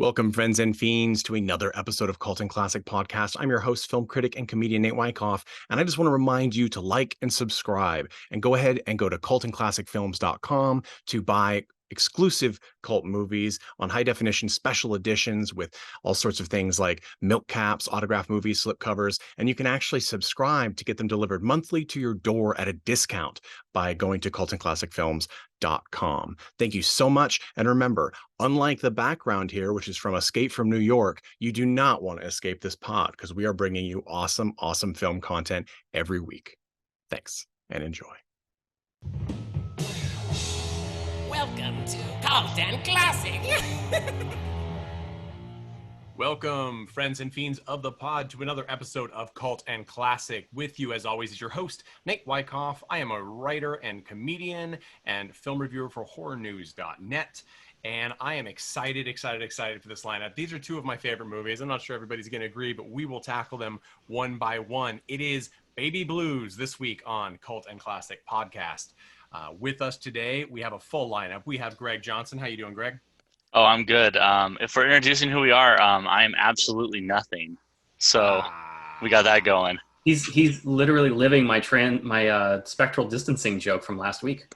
Welcome, friends and fiends, to another episode of Cult and Classic Podcast. I'm your host, film critic, and comedian Nate Wyckoff, and I just want to remind you to like and subscribe, and go ahead and go to cultandclassicfilms.com to buy exclusive cult movies on high definition special editions with all sorts of things like milk caps, autograph movies, slipcovers, and you can actually subscribe to get them delivered monthly to your door at a discount by going to cultandclassicfilms.com. Thank you so much, and remember, unlike the background here, which is from Escape from New York, you do not want to escape this pod because we are bringing you awesome, awesome film content every week. Thanks and enjoy. Welcome to Cult and Classic. Welcome, friends and fiends of the pod, to another episode of Cult and Classic. With you, as always, is your host, Nate Wyckoff. I am a writer and comedian and film reviewer for horrornews.net. And I am excited for this lineup. These are two of my favorite movies. I'm not sure everybody's going to agree, but we will tackle them one by one. It is Baby Blues this week on Cult and Classic Podcast. With us today, we have a full lineup. We have Greg Johnson. How you doing, Greg? Oh, I'm good. If we're introducing who we are, I am absolutely nothing. So we got that going. He's literally living my spectral distancing joke from last week.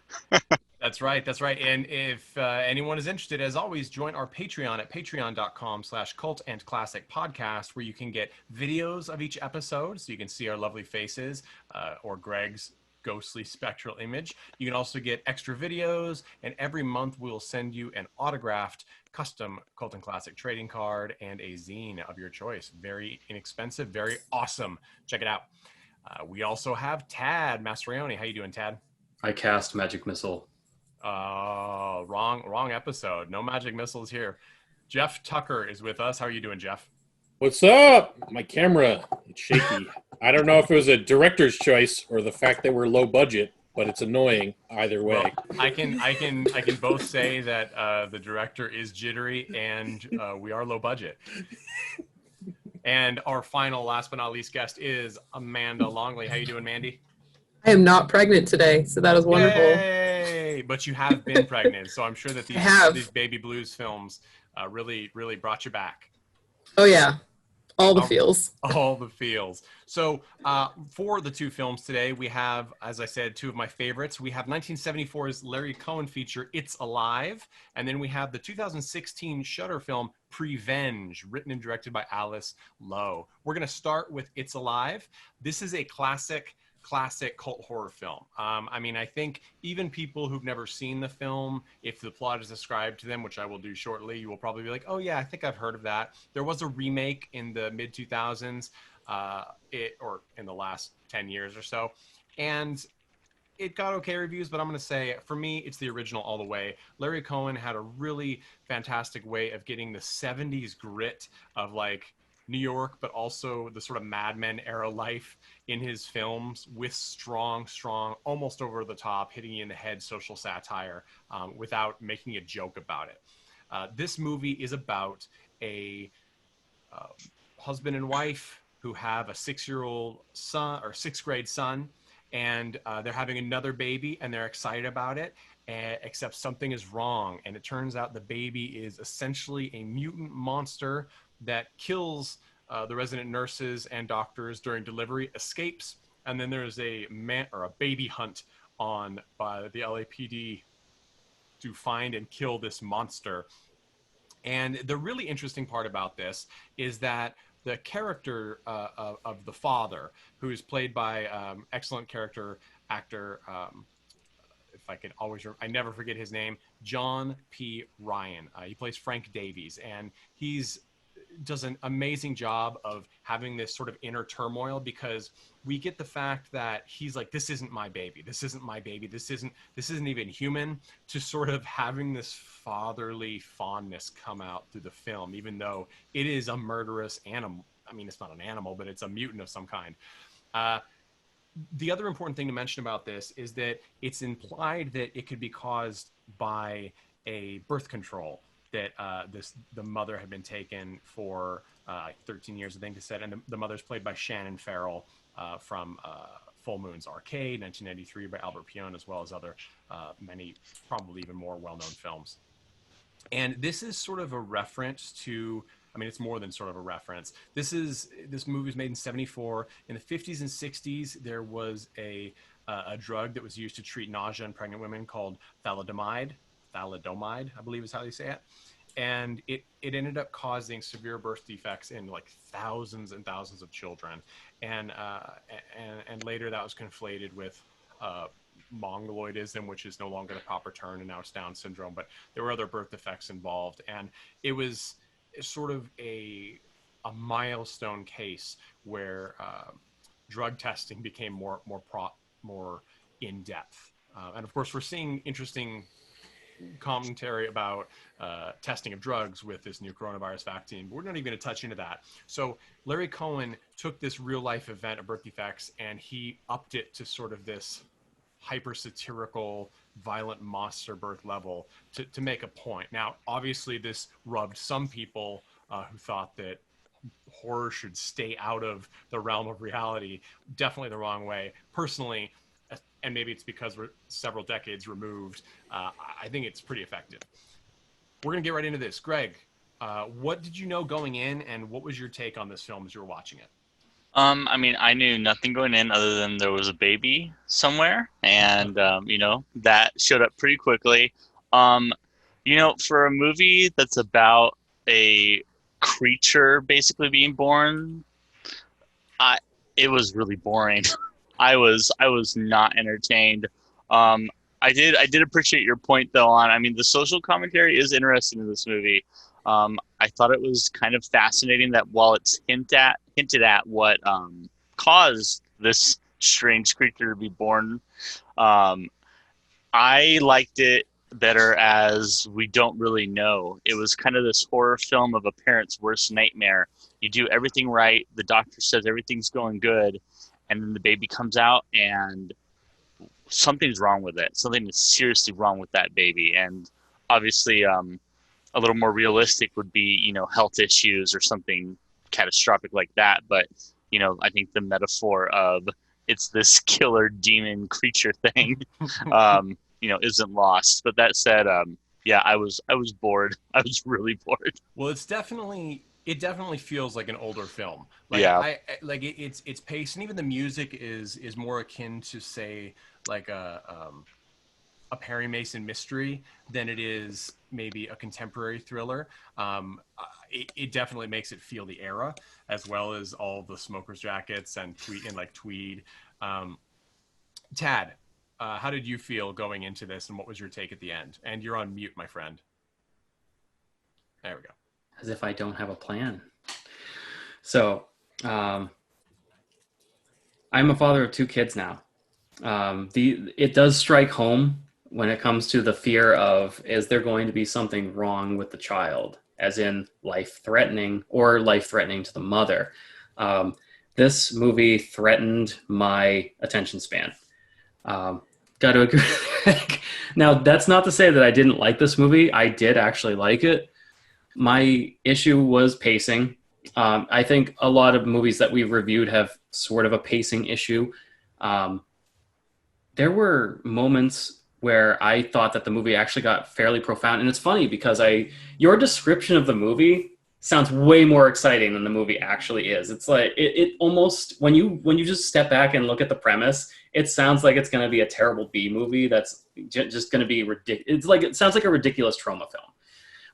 That's right. And if anyone is interested, as always, join our Patreon at patreon.com/cultandclassicpodcast, where you can get videos of each episode, so you can see our lovely faces or Greg's ghostly spectral image. You can also get extra videos, and every month we'll send you an autographed custom Cult and Classic trading card and a zine of your choice. Very inexpensive, very awesome. Check it out. We also have Tad Mastroianni. How you doing, Tad? I cast magic missile. Oh, wrong episode. No magic missiles here. Jeff Tucker is with us. How are you doing, Jeff? What's up? My camera, it's shaky. I don't know if it was a director's choice or the fact that we're low budget, but it's annoying either way. Well, I can both say that the director is jittery and we are low budget. And our final, last but not least, guest is Amanda Longley. How you doing, Mandy? I am not pregnant today, so that is wonderful. Yay! But you have been pregnant, so I'm sure that these Baby Blues films really brought you back. Oh yeah, all the feels. All the feels. So for the two films today, we have, as I said, two of my favorites. We have 1974's Larry Cohen feature, It's Alive, and then we have the 2016 Shudder film, PREVENGE, written and directed by ALICE LOWE. We're going to start with It's Alive. This is a classic cult horror film. I mean, I think even people who've never seen the film, if the plot is described to them, which I will do shortly, you will probably be like, oh yeah, I think I've heard of that. There was a remake in the mid 2000s, or in the last 10 years or so, and it got okay reviews, but I'm going to say, for me, it's the original all the way. Larry Cohen had a really fantastic way of getting the 70s grit of like New York, but also the sort of Mad Men era life in his films with strong, almost over the top, hitting you in the head social satire without making a joke about it. This movie is about a husband and wife who have a 6-year-old son or 6th grade son, and they're having another baby and they're excited about it, except something is wrong. And it turns out the baby is essentially a mutant monster that kills the resident nurses and doctors during delivery, escapes, and then there's a baby hunt on by the LAPD to find and kill this monster. And the really interesting part about this is that the character of the father, who is played by excellent character actor, if I could always I never forget his name, John P. Ryan. He plays Frank Davies, and does an amazing job of having this sort of inner turmoil, because we get the fact that he's like, this isn't my baby, this isn't even human, to sort of having this fatherly fondness come out through the film, even though it is a murderous animal. I mean, it's not an animal, but it's a mutant of some kind. The other important thing to mention about this is that it's implied that it could be caused by a birth control, that the mother had been taken for 13 years, I think it said, and the mother's played by Shannon Farrell from Full Moon's Arcade, 1993, by Albert Pion, as well as other many, probably even more well-known films. And this is sort of a reference to, I mean, it's more than sort of a reference. This movie was made in '74. In the '50s and '60s, there was a drug that was used to treat nausea in pregnant women called thalidomide, I believe is how they say it. And it ended up causing severe birth defects in like thousands and thousands of children. And later that was conflated with mongoloidism, which is no longer the proper term, and now it's Down syndrome. But there were other birth defects involved, and it was sort of a milestone case where drug testing became more in depth. And of course, we're seeing interesting commentary about testing of drugs with this new coronavirus vaccine, but we're not even going to touch into that. So Larry Cohen took this real life event of birth defects and he upped it to sort of this hyper satirical, violent monster birth level to make a point. Now, obviously, this rubbed some people who thought that horror should stay out of the realm of reality definitely the wrong way. Personally, and maybe it's because we're several decades removed, I think it's pretty effective. We're going to get right into this. Greg, what did you know going in, and what was your take on this film as you were watching it? I mean, I knew nothing going in other than there was a baby somewhere, and you know, that showed up pretty quickly. You know, for a movie that's about a creature basically being born, it was really boring. I was not entertained. I did appreciate your point though on, I mean, the social commentary is interesting in this movie. I thought it was kind of fascinating that while it's hinted at what caused this strange creature to be born, I liked it better as we don't really know. It was kind of this horror film of a parent's worst nightmare. You do everything right, the doctor says everything's going good, and then the baby comes out and something's wrong with it. Something is seriously wrong with that baby. And obviously, a little more realistic would be, you know, health issues or something catastrophic like that. But, you know, I think the metaphor of it's this killer demon creature thing, you know, isn't lost. But that said, yeah, I was bored. I was really bored. Well, it definitely feels like an older film. Like, Yeah. It's pace, and even the music is more akin to, say, like a Perry Mason mystery than it is maybe a contemporary thriller. It definitely makes it feel the era, as well as all the smokers jackets and tweed. Tad, how did you feel going into this, and what was your take at the end? And you're on mute, my friend. There we go. As if I don't have a plan. So, I'm a father of 2 kids now. It does strike home when it comes to the fear of, is there going to be something wrong with the child, as in life-threatening or life-threatening to the mother. This movie threatened my attention span. Got to agree. Now, that's not to say that I didn't like this movie. I did actually like it. My issue was pacing. I think a lot of movies that we've reviewed have sort of a pacing issue. There were moments where I thought that the movie actually got fairly profound. And it's funny because your description of the movie sounds way more exciting than the movie actually is. It's like, it almost, when you just step back and look at the premise, it sounds like it's going to be a terrible B movie that's just going to be ridiculous. It sounds like a ridiculous trauma film.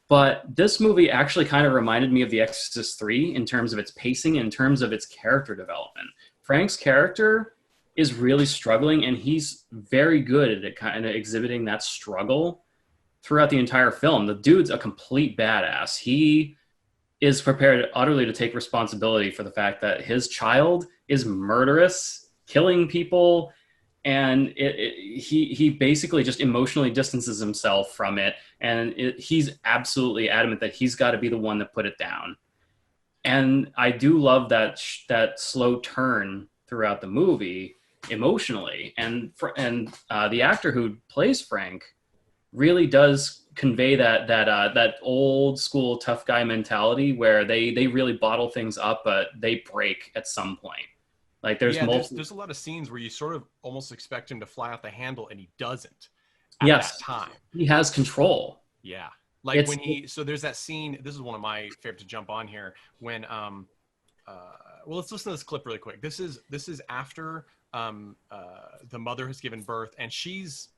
But this movie actually kind of reminded me of The Exorcist 3 in terms of its pacing, in terms of its character development. Frank's character is really struggling, and he's very good at kind of exhibiting that struggle throughout the entire film. The dude's a complete badass. He is prepared utterly to take responsibility for the fact that his child is murderous, killing people, and he basically just emotionally distances himself from it, and he's absolutely adamant that he's got to be the one that put it down. And I do love that slow turn throughout the movie emotionally, and the actor who plays Frank really does convey that old school tough guy mentality where they really bottle things up, but they break at some point. Like there's a lot of scenes where you sort of almost expect him to fly out the handle, and he doesn't at that time. He has control. Yeah. Like when so there's that scene, this is one of my favorite to jump on here, when well, let's listen to this clip really quick. This is after the mother has given birth, and she's,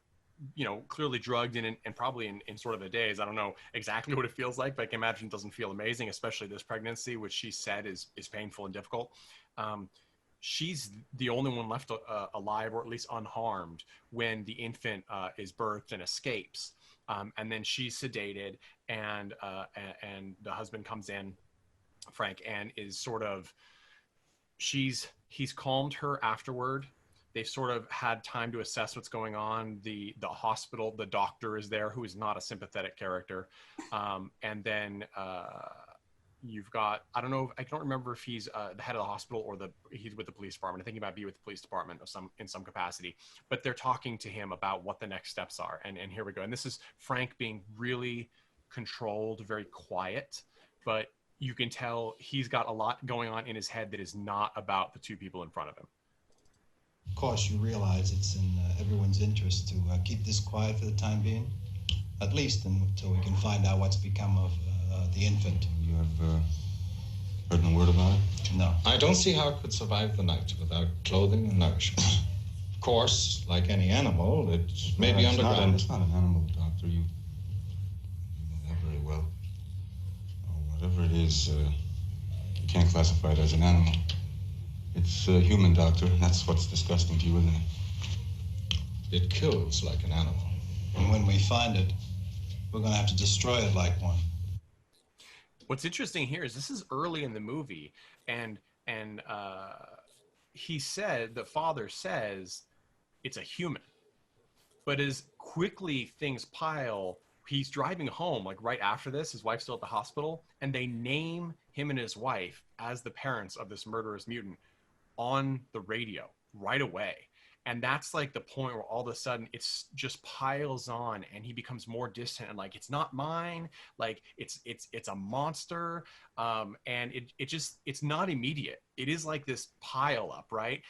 you know, clearly drugged and probably in sort of a daze. I don't know exactly what it feels like, but I can imagine it doesn't feel amazing, especially this pregnancy, which she said is painful and difficult. She's the only one left alive, or at least unharmed, when the infant is birthed and escapes. And then she's sedated, and the husband comes in, Frank, and is sort of, he's calmed her afterward. They've sort of had time to assess what's going on. The hospital, the doctor is there, who is not a sympathetic character. And then you've got, I don't know, I don't remember if he's the head of the hospital or he's with the police department. I think he might be with the police department in some capacity. But they're talking to him about what the next steps are. And here we go. And this is Frank being really controlled, very quiet, but you can tell he's got a lot going on in his head that is not about the two people in front of him. Of course, you realize it's in everyone's interest to keep this quiet for the time being, at least until we can find out what's become of the infant. You have heard no word about it? No. I don't see how it could survive the night without clothing and nourishment. Of course, like any animal, it may be underground. It's not an animal, Doctor. You know that very well. Whatever it is, you can't classify it as an animal. It's human, Doctor. That's what's disgusting to you, isn't it? It kills like an animal. And when we find it, we're going to have to destroy it like one. What's interesting here is this is early in the movie, and he said, the father says, it's a human. But as quickly things pile, he's driving home, like right after this, his wife's still at the hospital, and they name him and his wife as the parents of this murderous mutant on the radio right away. And that's like the point where all of a sudden it's just piles on, and he becomes more distant and like, it's not mine, like it's a monster. And it's not immediate. It is like this pile up, right?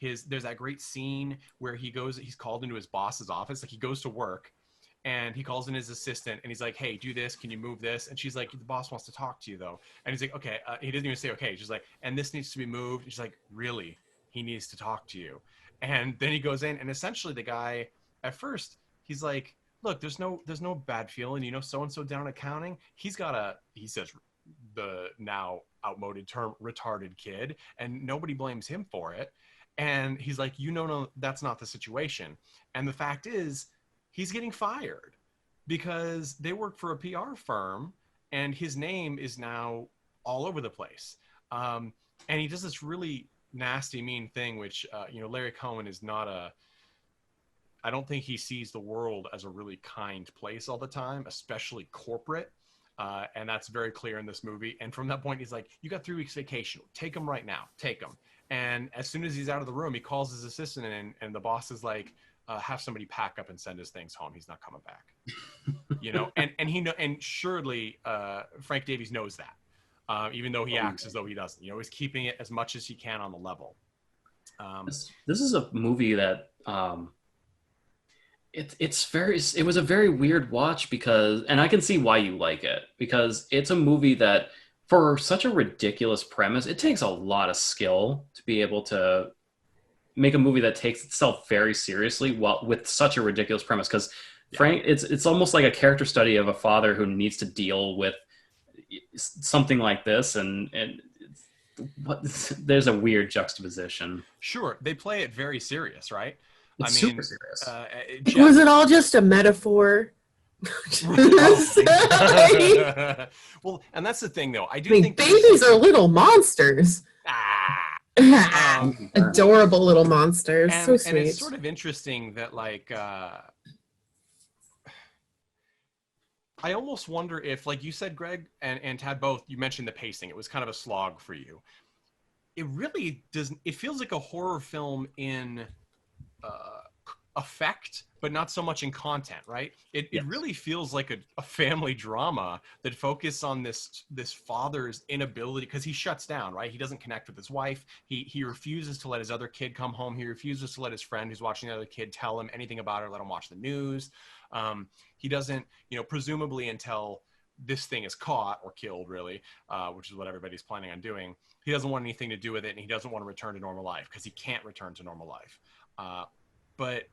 There's that great scene where he's called into his boss's office, like he goes to work, and he calls in his assistant, and he's like, hey, do this, can you move this? And she's like, the boss wants to talk to you though. And he's like, okay. He doesn't even say okay. She's like, and this needs to be moved. And she's like, really? He needs to talk to you. And then he goes in, and essentially the guy, at first, he's like, look, there's no bad feeling, you know, so-and-so down in accounting, he says the now outmoded term, retarded kid, and nobody blames him for it. And he's like, no, that's not the situation. And the fact is, he's getting fired because they work for a PR firm, and his name is now all over the place. And he does this really nasty, mean thing, which, Larry Cohen is not I don't think he sees the world as a really kind place all the time, especially corporate. And that's very clear in this movie. And from that point, he's like, you got 3 weeks vacation. Take them right now. Take them. And as soon as he's out of the room, he calls his assistant in, and the boss is like, have somebody pack up and send his things home. He's not coming back. And surely Frank Davies knows that. Even though he acts as though he doesn't, he's keeping it as much as he can on the level. This is a movie that it was a very weird watch because, and I can see why you like it, because it's a movie that, for such a ridiculous premise, it takes a lot of skill to be able to make a movie that takes itself very seriously while with such a ridiculous premise. Because Frank, it's almost like a character study of a father who needs to deal with something like this, and there's a weird juxtaposition. Sure, they play it very serious, right? It's super serious. Was it all just a metaphor? Well, and that's the thing, though. I think babies are little monsters. Adorable little monsters. So sweet. And it's sort of interesting that, like, I almost wonder if, like you said, Greg and Tad both, you mentioned the pacing. It was kind of a slog for you. It really doesn't. It feels like a horror film in effect, but not so much in content, right? It really feels like a family drama that focuses on this father's inability, because he shuts down, right? He doesn't connect with his wife. He refuses to let his other kid come home. He refuses to let his friend who's watching the other kid tell him anything about her, let him watch the news. He doesn't, presumably until this thing is caught or killed, really, which is what everybody's planning on doing. He doesn't want anything to do with it, and he doesn't want to return to normal life because he can't return to normal life. But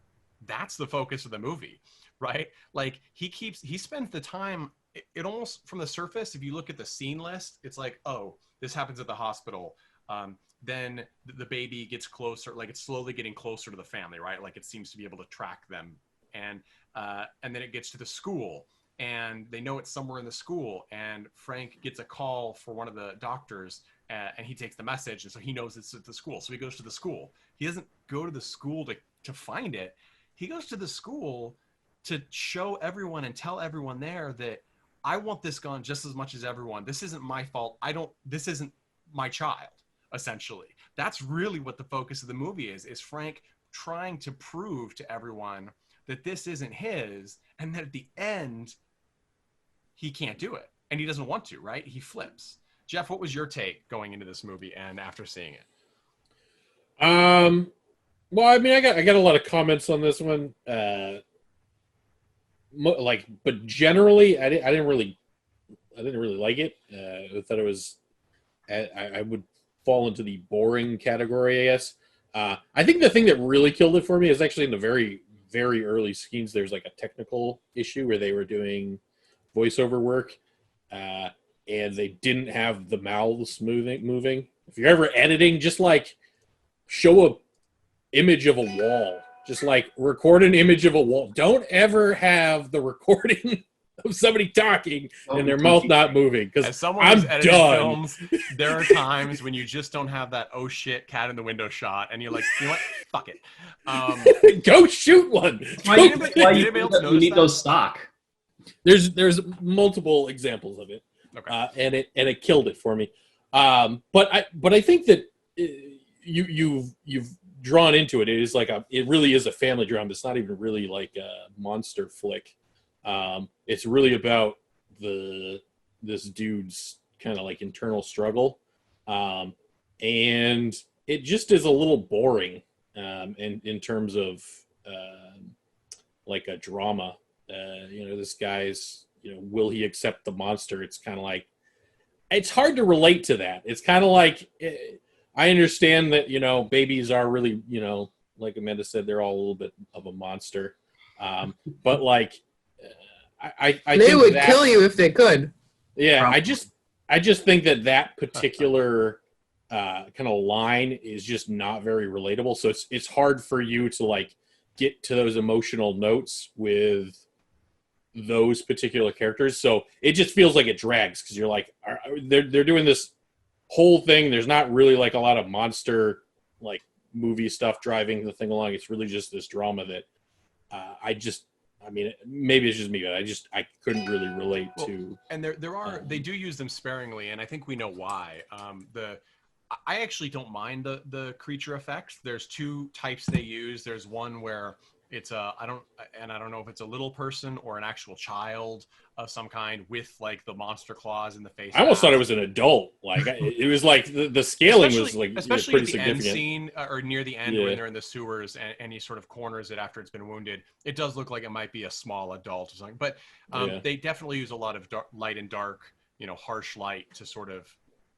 that's the focus of the movie, right? Like he spends the time, it almost from the surface, if you look at the scene list, it's like, oh, this happens at the hospital. Then the baby gets closer, like it's slowly getting closer to the family, right? Like it seems to be able to track them. And then it gets to the school, and they know it's somewhere in the school, and Frank gets a call for one of the doctors, and he takes the message, and so he knows it's at the school. So he goes to the school. He doesn't go to the school to find it. He goes to the school to show everyone and tell everyone there that I want this gone just as much as everyone. This isn't my fault. This isn't my child, essentially. That's really what the focus of the movie is Frank trying to prove to everyone that this isn't his, and that at the end, he can't do it. And he doesn't want to, right? He flips. Jeff, what was your take going into this movie and after seeing it? Well, I mean, I got a lot of comments on this one. But generally, I didn't really like it. I thought it was, I would fall into the boring category, I guess. I think the thing that really killed it for me is actually in the very, very early scenes. There's like a technical issue where they were doing voiceover work, and they didn't have the mouths moving. If you're ever editing, just like show a image of a wall. Just like record an image of a wall. Don't ever have the recording of somebody talking and their mouth not moving, because I'm done. Films, there are times when you just don't have that oh shit cat in the window shot, and you're like, you know what? Fuck it. Go shoot one. You need those stock. There's multiple examples of it, okay. and it killed it for me. But I think that you've drawn into it. It is like it really is a family drama. It's not even really like a monster flick. It's really about this dude's kind of like internal struggle, and it just is a little boring in terms of like a drama. This guy's, will he accept the monster? It's kind of like, it's hard to relate to that. It's kind of like, I understand that, babies are really, like Amanda said, they're all a little bit of a monster. But like, I they think would kill you if they could. Yeah. I just think that particular kind of line is just not very relatable. So it's hard for you to like get to those emotional notes with those particular characters. So it just feels like it drags, because you're like, they're doing this whole thing. There's not really like a lot of monster like movie stuff driving the thing along. It's really just this drama that maybe it's just me, but I couldn't really relate to. And they do use them sparingly, and I think we know why. I actually don't mind the creature effects. There's two types they use. There's one where it's I don't know if it's a little person or an actual child of some kind with like the monster claws in the face. I almost thought it was an adult. Like it was like the scaling was like especially pretty at the end significant. scene or near the end when they're in the sewers and he sort of corners it after it's been wounded. It does look like it might be a small adult or something, but they definitely use a lot of light and dark, harsh light to sort of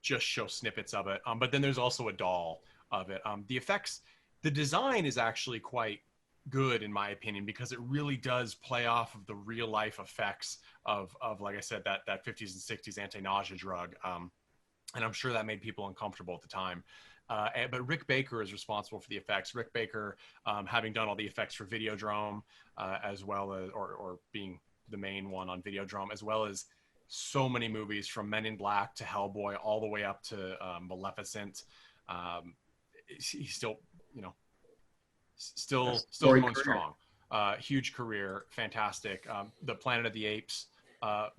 just show snippets of it. But then there's also a doll of it. The effects, the design is actually quite good in my opinion, because it really does play off of the real life effects of like I said, that 50s and 60s anti-nausea drug. And I'm sure that made people uncomfortable at the time. But Rick Baker is responsible for the effects. Rick Baker, having done all the effects for Videodrome, as well as, or being the main one on Videodrome, as well as so many movies from Men in Black to Hellboy, all the way up to Maleficent. He's still, still going strong. Huge career, fantastic. The Planet of the Apes, not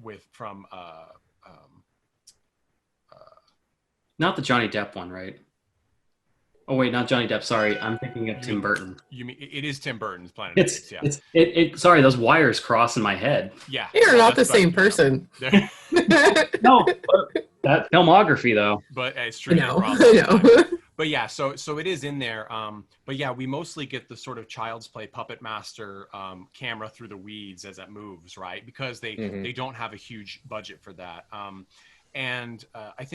the Johnny Depp one, right? Oh wait, not Johnny Depp. Sorry, I'm thinking of Tim Burton. You mean it is Tim Burton's Planet of the Apes? Yeah. Sorry, those wires cross in my head. Yeah, you're not the same person. No, that filmography though. But it's true. I know. But yeah, so it is in there. But yeah, we mostly get the sort of Child's Play puppet master camera through the weeds as it moves, right? Because they don't have a huge budget for that. And I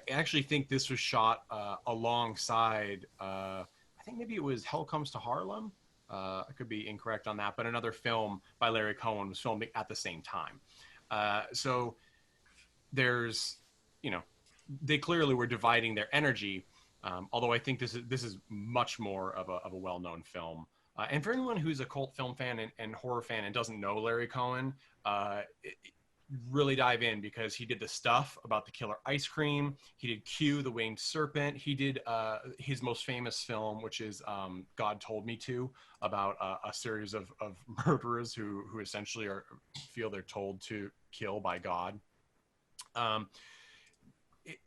actually think this was shot alongside. I think maybe it was Hell Comes to Harlem. I could be incorrect on that, but another film by Larry Cohen was filmed at the same time. So there's, they clearly were dividing their energy. Although I think this is much more of a well-known film. And for anyone who's a cult film fan and horror fan and doesn't know Larry Cohen, really dive in, because he did The Stuff about the killer ice cream. He did Q, the Winged Serpent. He did his most famous film, which is God Told Me To, about a series of murderers who essentially feel they're told to kill by God.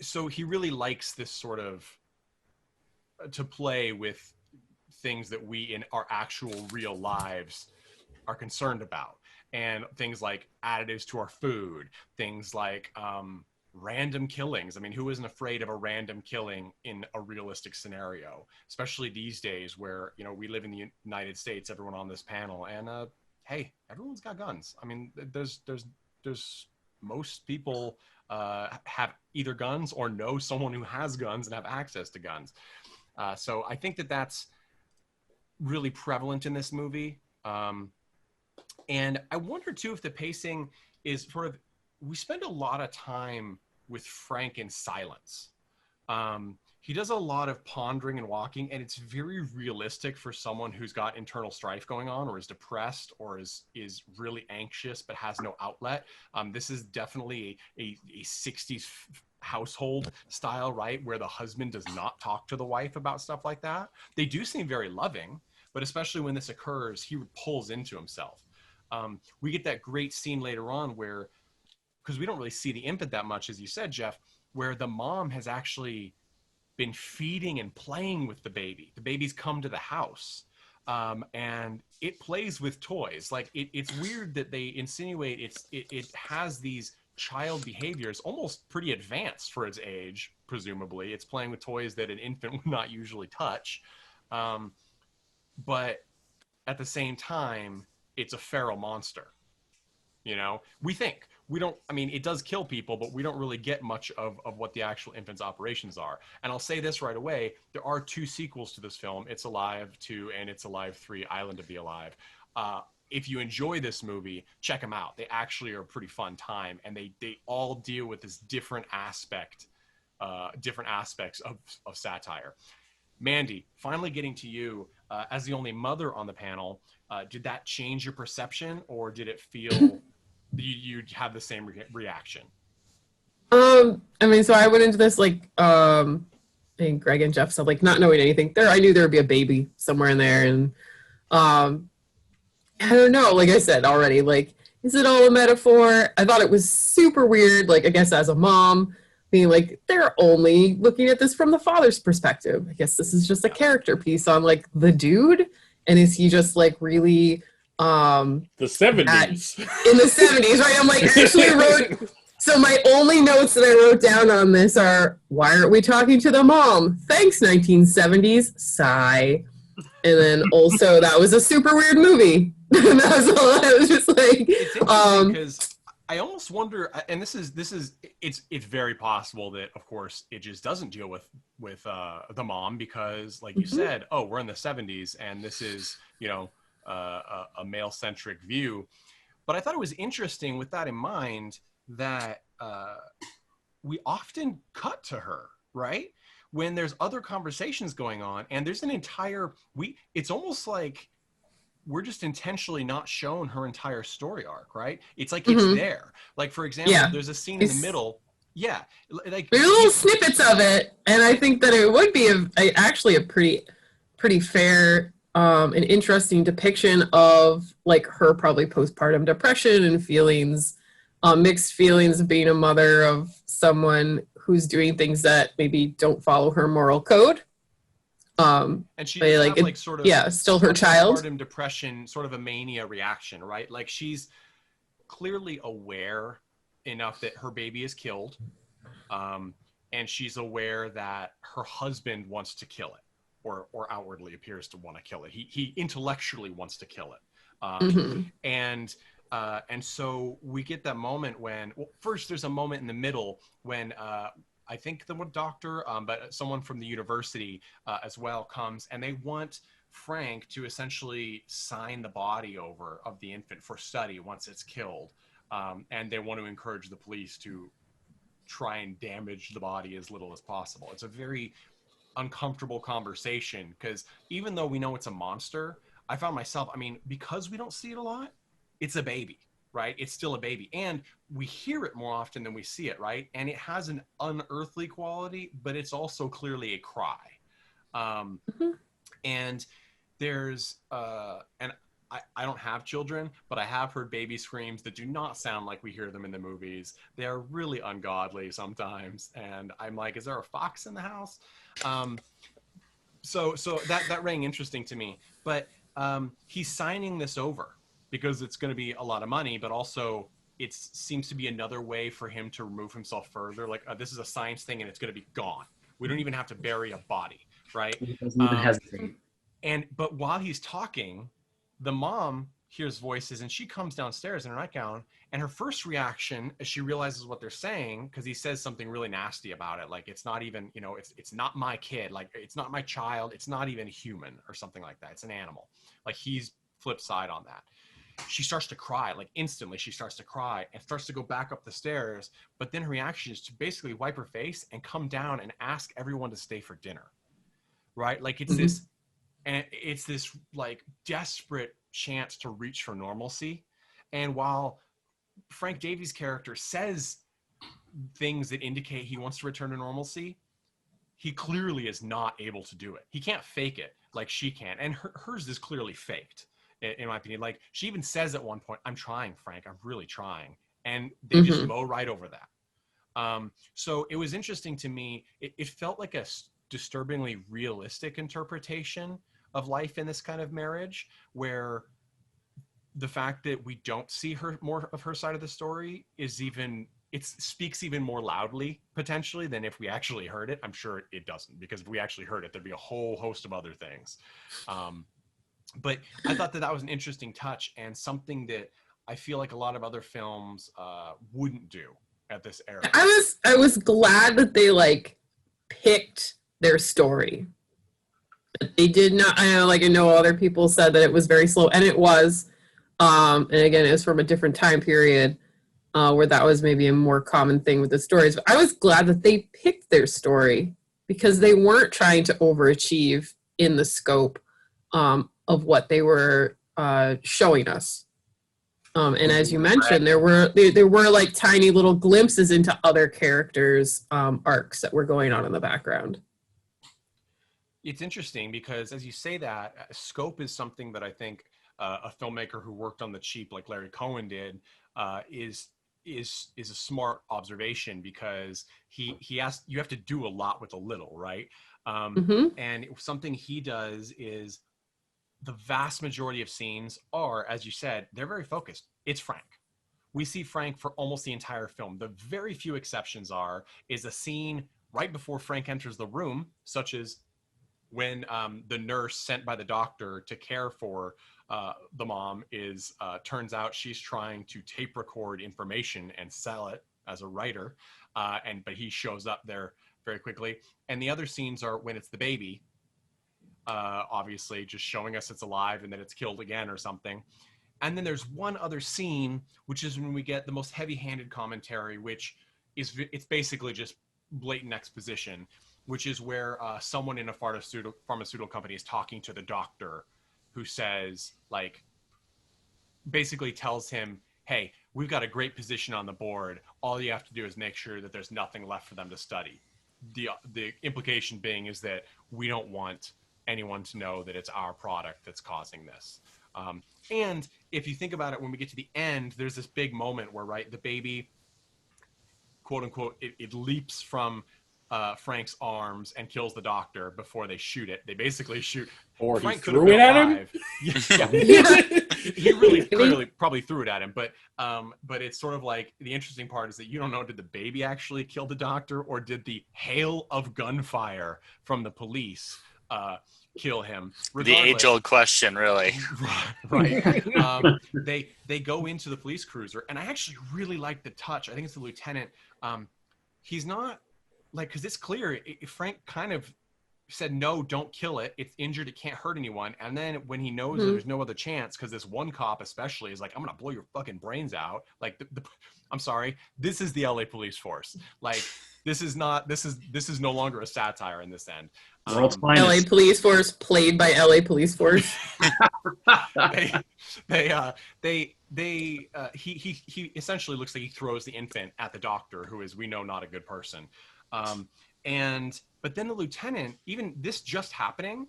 So he really likes this sort of to play with things that we in our actual real lives are concerned about, and things like additives to our food, things like random killings. I mean, who isn't afraid of a random killing in a realistic scenario, especially these days where, we live in the United States, everyone on this panel, and hey, everyone's got guns. I mean, there's most people have either guns or know someone who has guns and have access to guns. So I think that's really prevalent in this movie. And I wonder too if the pacing is we spend a lot of time with Frank in silence. He does a lot of pondering and walking, and it's very realistic for someone who's got internal strife going on, or is depressed, or is really anxious but has no outlet. This is definitely a 60s household style, right, where the husband does not talk to the wife about stuff like that. They do seem very loving, but especially when this occurs, he pulls into himself. We get that great scene later on where, because we don't really see the infant that much, as you said, Jeff, where the mom has actually been feeding and playing with the baby. The baby's come to the house, and it plays with toys. Like it's weird that they insinuate it has these child behaviors, almost pretty advanced for its age. Presumably, it's playing with toys that an infant would not usually touch, but at the same time, it's a feral monster. It does kill people, but we don't really get much of what the actual infant's operations are. And I'll say this right away, there are 2 sequels to this film, It's Alive 2 and It's Alive 3, Island to Be Alive. If you enjoy this movie, check them out. They actually are a pretty fun time, and they all deal with this different aspects of satire. Mandy, finally getting to you, as the only mother on the panel, did that change your perception, or did it feel you'd have the same reaction? So I went into this I think Greg and Jeff said, not knowing anything. I knew there would be a baby somewhere in there, and I don't know. Like I said already, is it all a metaphor? I thought it was super weird. I guess as a mom, being they're only looking at this from the father's perspective. I guess this is just a character piece on the dude, and is he just really the 70s in the 70s, right? I'm actually wrote. So my only notes that I wrote down on this are, why aren't we talking to the mom? Thanks, 1970s. Sigh. And then also, that was a super weird movie. And that was all. I was just it's interesting because I almost wonder, and it's very possible that, of course, it just doesn't deal with the mom, because, like you said, we're in the 70s, and this is, a male-centric view. But I thought it was interesting, with that in mind, that we often cut to her, right? When there's other conversations going on, and there's an entire, it's almost like we're just intentionally not shown her entire story arc, right? It's it's there. For example, there's a scene in the middle. Yeah. There's little snippets of it, and I think that it would be actually a pretty fair an interesting depiction of her probably postpartum depression and feelings, mixed feelings of being a mother of someone who's doing things that maybe don't follow her moral code. And she does have still her child. Postpartum depression, sort of a mania reaction, right? She's clearly aware enough that her baby is killed, and she's aware that her husband wants to kill it, or outwardly appears to want to kill it. He intellectually wants to kill it. And so we get that moment when, well, first there's a moment in the middle when I think the doctor, but someone from the university as well comes, and they want Frank to essentially sign the body over of the infant for study once it's killed. And they want to encourage the police to try and damage the body as little as possible. It's a very uncomfortable conversation, because even though we know it's a monster, I found myself, I mean, because we don't see it a lot, it's a baby, right? It's still a baby. And we hear it more often than we see it, right? And it has an unearthly quality, but it's also clearly a cry. And there's, and I don't have children, but I have heard baby screams that do not sound like we hear them in the movies. They are really ungodly sometimes. And I'm like, is there a fox in the house? So that rang interesting to me. But he's signing this over because it's going to be a lot of money, but also it seems to be another way for him to remove himself further. Like, this is a science thing and it's going to be gone. We don't even have to bury a body, right? He doesn't even hesitate. But while he's talking, the mom hears voices, and she comes downstairs in her nightgown, and her first reaction as she realizes what they're saying, because he says something really nasty about it, like, it's not even, it's not my kid, like, it's not my child, it's not even human, or something like that, it's an animal. Like, he's flip side on that. She starts to cry, like, instantly she starts to cry and starts to go back up the stairs, but then her reaction is to basically wipe her face and come down and ask everyone to stay for dinner, right? Like, it's this, and it's this like desperate chance to reach for normalcy. And while Frank Davies' character says things that indicate he wants to return to normalcy, he clearly is not able to do it. He can't fake it like she can. And hers is clearly faked, in my opinion. Like, she even says at one point, I'm trying, Frank, I'm really trying. And they just mow right over that. So it was interesting to me. It felt like a disturbingly realistic interpretation of life in this kind of marriage, where the fact that we don't see more of her side of the story is it speaks even more loudly potentially than if we actually heard it. I'm sure it doesn't, because if we actually heard it, there'd be a whole host of other things. But I thought that was an interesting touch, and something that I feel like a lot of other films wouldn't do at this era. I was glad that they like picked their story. They did not. I know other people said that it was very slow, and it was. And again, it was from a different time period where that was maybe a more common thing with the stories. But I was glad that they picked their story, because they weren't trying to overachieve in the scope of what they were showing us. And as you mentioned, there were like tiny little glimpses into other characters' arcs that were going on in the background. It's interesting because, as you say that, scope is something that I think a filmmaker who worked on the cheap, like Larry Cohen did, is a smart observation, because he asked, you have to do a lot with a little, right? And something he does is, the vast majority of scenes are, as you said, they're very focused. It's Frank. We see Frank for almost the entire film. The very few exceptions is a scene right before Frank enters the room, such as when the nurse sent by the doctor to care for the mom turns out she's trying to tape record information and sell it as a writer, but he shows up there very quickly. And the other scenes are when it's the baby, obviously just showing us it's alive and then it's killed again or something. And then there's one other scene, which is when we get the most heavy-handed commentary, which it's basically just blatant exposition, which is where someone in a pharmaceutical company is talking to the doctor, who says, like, basically tells him, hey, we've got a great position on the board. All you have to do is make sure that there's nothing left for them to study. The implication being is that we don't want anyone to know that it's our product that's causing this. And if you think about it, when we get to the end, there's this big moment where, right, the baby, quote unquote, it leaps from Frank's arms and kills the doctor before they shoot it. They basically shoot. Or Frank he could have threw been it at him? alive. He really clearly probably threw it at him. But it's sort of like the interesting part is that you don't know, did the baby actually kill the doctor, or did the hail of gunfire from the police kill him? The age-old question, really. Right. They go into the police cruiser, and I actually really like the touch. I think it's the lieutenant. He's not like, because it's clear Frank kind of said, no, don't kill it. It's injured. It can't hurt anyone. And then when he knows that there's no other chance, because this one cop especially is like, I'm going to blow your fucking brains out. Like, I'm sorry, this is the LA police force. Like, this is no longer a satire in this end. LA police force played by LA police force. He essentially looks like he throws the infant at the doctor, who is, we know, not a good person. But then the lieutenant, even this just happening,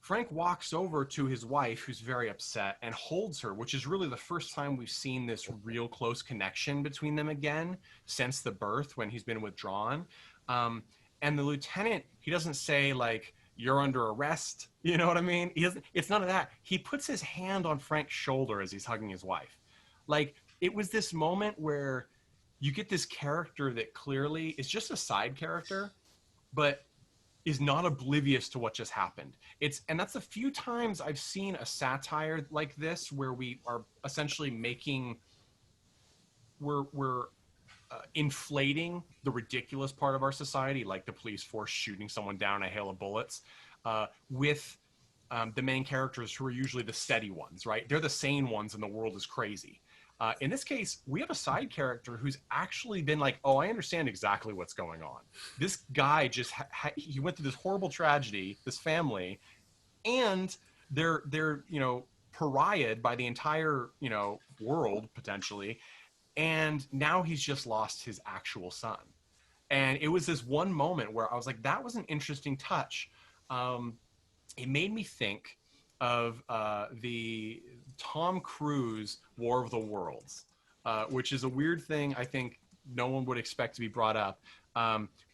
Frank walks over to his wife, who's very upset, and holds her, which is really the first time we've seen this real close connection between them again since the birth, when he's been withdrawn. And the lieutenant, he doesn't say, like, you're under arrest. You know what I mean? It's none of that. He puts his hand on Frank's shoulder as he's hugging his wife. Like, it was this moment where you get this character that clearly is just a side character, but is not oblivious to what just happened. And that's a few times I've seen a satire like this, where we are essentially we're inflating the ridiculous part of our society, like the police force shooting someone down in a hail of bullets, with the main characters, who are usually the steady ones, right? They're the sane ones, and the world is crazy. In this case, we have a side character who's actually been like, oh, I understand exactly what's going on. This guy just, he went through this horrible tragedy, this family, and they're pariahed by the entire, world, potentially. And now he's just lost his actual son. And it was this one moment where I was like, that was an interesting touch. It made me think of the Tom Cruise War of the Worlds, which is a weird thing. I think no one would expect to be brought up.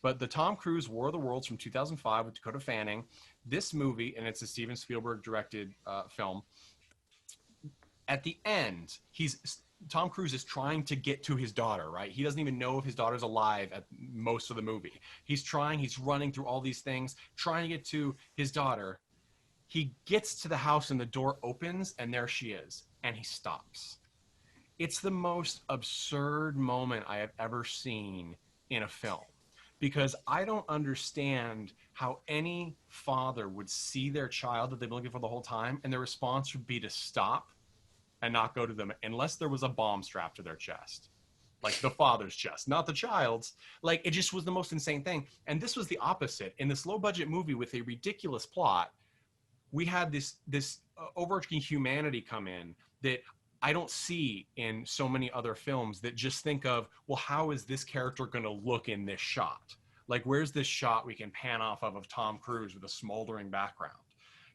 But the Tom Cruise War of the Worlds from 2005 with Dakota Fanning, this movie, and it's a Steven Spielberg directed film. At the end, Tom Cruise is trying to get to his daughter, right? He doesn't even know if his daughter's alive at most of the movie. He's running through all these things, trying to get to his daughter. He gets to the house and the door opens, and there she is, and he stops. It's the most absurd moment I have ever seen in a film, because I don't understand how any father would see their child that they've been looking for the whole time, and their response would be to stop and not go to them unless there was a bomb strapped to their chest. Like the father's chest, not the child's. Like, it just was the most insane thing. And this was the opposite. In this low budget movie with a ridiculous plot, we had this overarching humanity come in that I don't see in so many other films, that just think of, well, how is this character going to look in this shot? Like, where's this shot we can pan off of Tom Cruise with a smoldering background?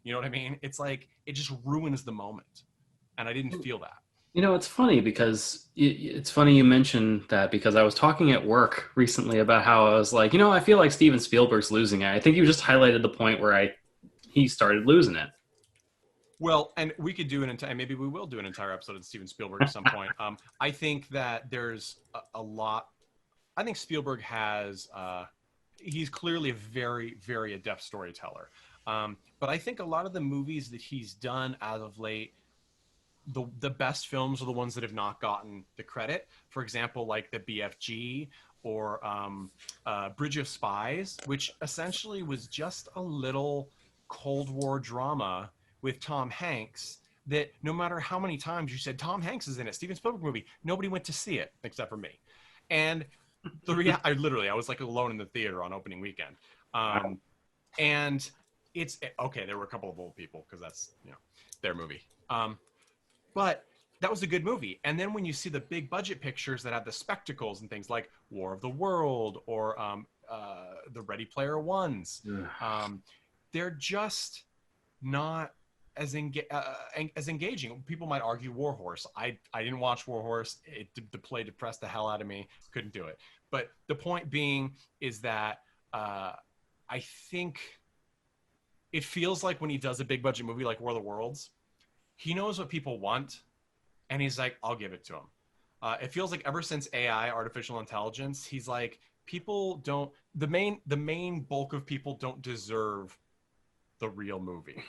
You know what I mean? It's like, it just ruins the moment. And I didn't feel that. It's funny because it's funny you mentioned that, because I was talking at work recently about how I was like, I feel like Steven Spielberg's losing it. I think you just highlighted the point where he started losing it. Well, and we could do maybe we will do an entire episode of Steven Spielberg at some point. I think that there's a lot. I think Spielberg he's clearly a very, very adept storyteller. But I think a lot of the movies that he's done as of late, the best films are the ones that have not gotten the credit. For example, like the BFG or Bridge of Spies, which essentially was just a little Cold War drama with Tom Hanks, that no matter how many times you said Tom Hanks is in a Steven Spielberg movie, nobody went to see it except for me. And I was like alone in the theater on opening weekend. And it's okay. There were a couple of old people, because that's, their movie. But that was a good movie. And then when you see the big budget pictures that have the spectacles and things like War of the World or the Ready Player Ones, they're just not as engaging. People might argue War Horse. I didn't watch War Horse. The play depressed the hell out of me. Couldn't do it. But the point being is that I think it feels like when he does a big budget movie like War of the Worlds, he knows what people want, and he's like, I'll give it to them. It feels like ever since AI, artificial intelligence, he's like, people don't, the main bulk of people don't deserve the real movie.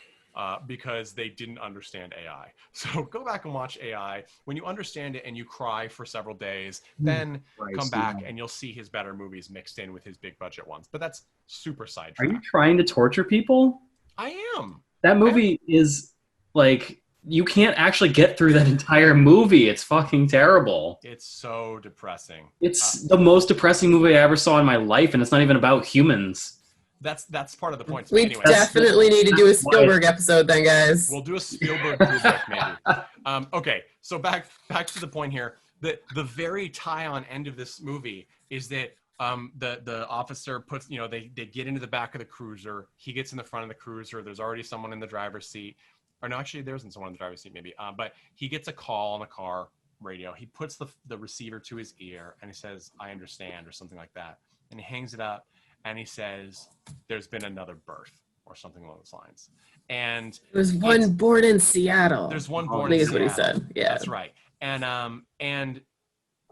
Because they didn't understand AI. So go back and watch AI. When you understand it and you cry for several days, then come back and you'll see his better movies mixed in with his big budget ones. But that's super sidetracked. Are you trying to torture people? I am. That movie is like, you can't actually get through that entire movie. It's fucking terrible. It's so depressing. It's the most depressing movie I ever saw in my life, and it's not even about humans. That's part of the point. We anyway, definitely need to do a Spielberg episode then, guys. We'll do a Spielberg Kubrick maybe. Okay, so back to the point here. The very tie-on end of this movie is that the officer puts, they get into the back of the cruiser. He gets in the front of the cruiser. There's already someone in the driver's seat. Or no, actually there isn't someone in the driver's seat maybe. But he gets a call on the car radio. He puts the receiver to his ear and he says, "I understand," or something like that. And he hangs it up. And he says, "There's been another birth," or something along those lines. And there's one born in Seattle. There's one born in Seattle. I think is what he said. Yeah, that's right. And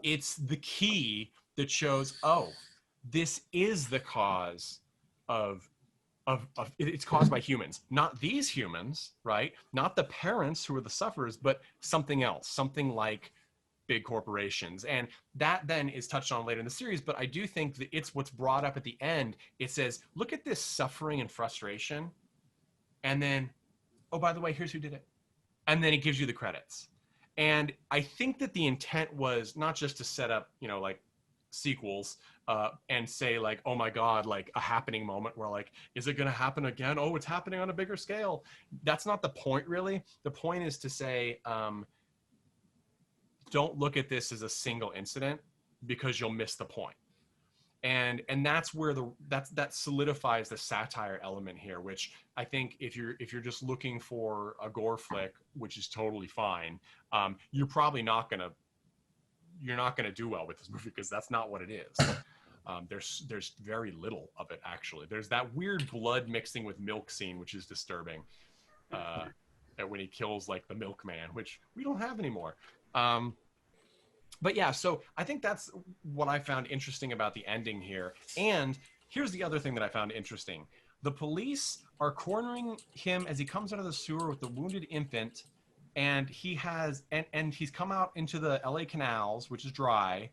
it's the key that shows, oh, this is the cause of it's caused by humans, not these humans, right? Not the parents who are the sufferers, but something else, something like big corporations. And that then is touched on later in the series, but I do think that it's what's brought up at the end. It says, look at this suffering and frustration, and then, oh, by the way, here's who did it. And then it gives you the credits. And I think that the intent was not just to set up, like sequels and say like, oh my God, like a happening moment where like, is it going to happen again? Oh, it's happening on a bigger scale. That's not the point really. The point is to say, don't look at this as a single incident because you'll miss the point. And that's where that solidifies the satire element here, which I think if you're just looking for a gore flick, which is totally fine, you're probably not gonna do well with this movie because that's not what it is. There's very little of it actually. There's that weird blood mixing with milk scene, which is disturbing. When he kills like the milkman, which we don't have anymore. But yeah, so I think that's what I found interesting about the ending here. And here's the other thing that I found interesting. The police are cornering him as he comes out of the sewer with the wounded infant, and he's come out into the LA canals, which is dry,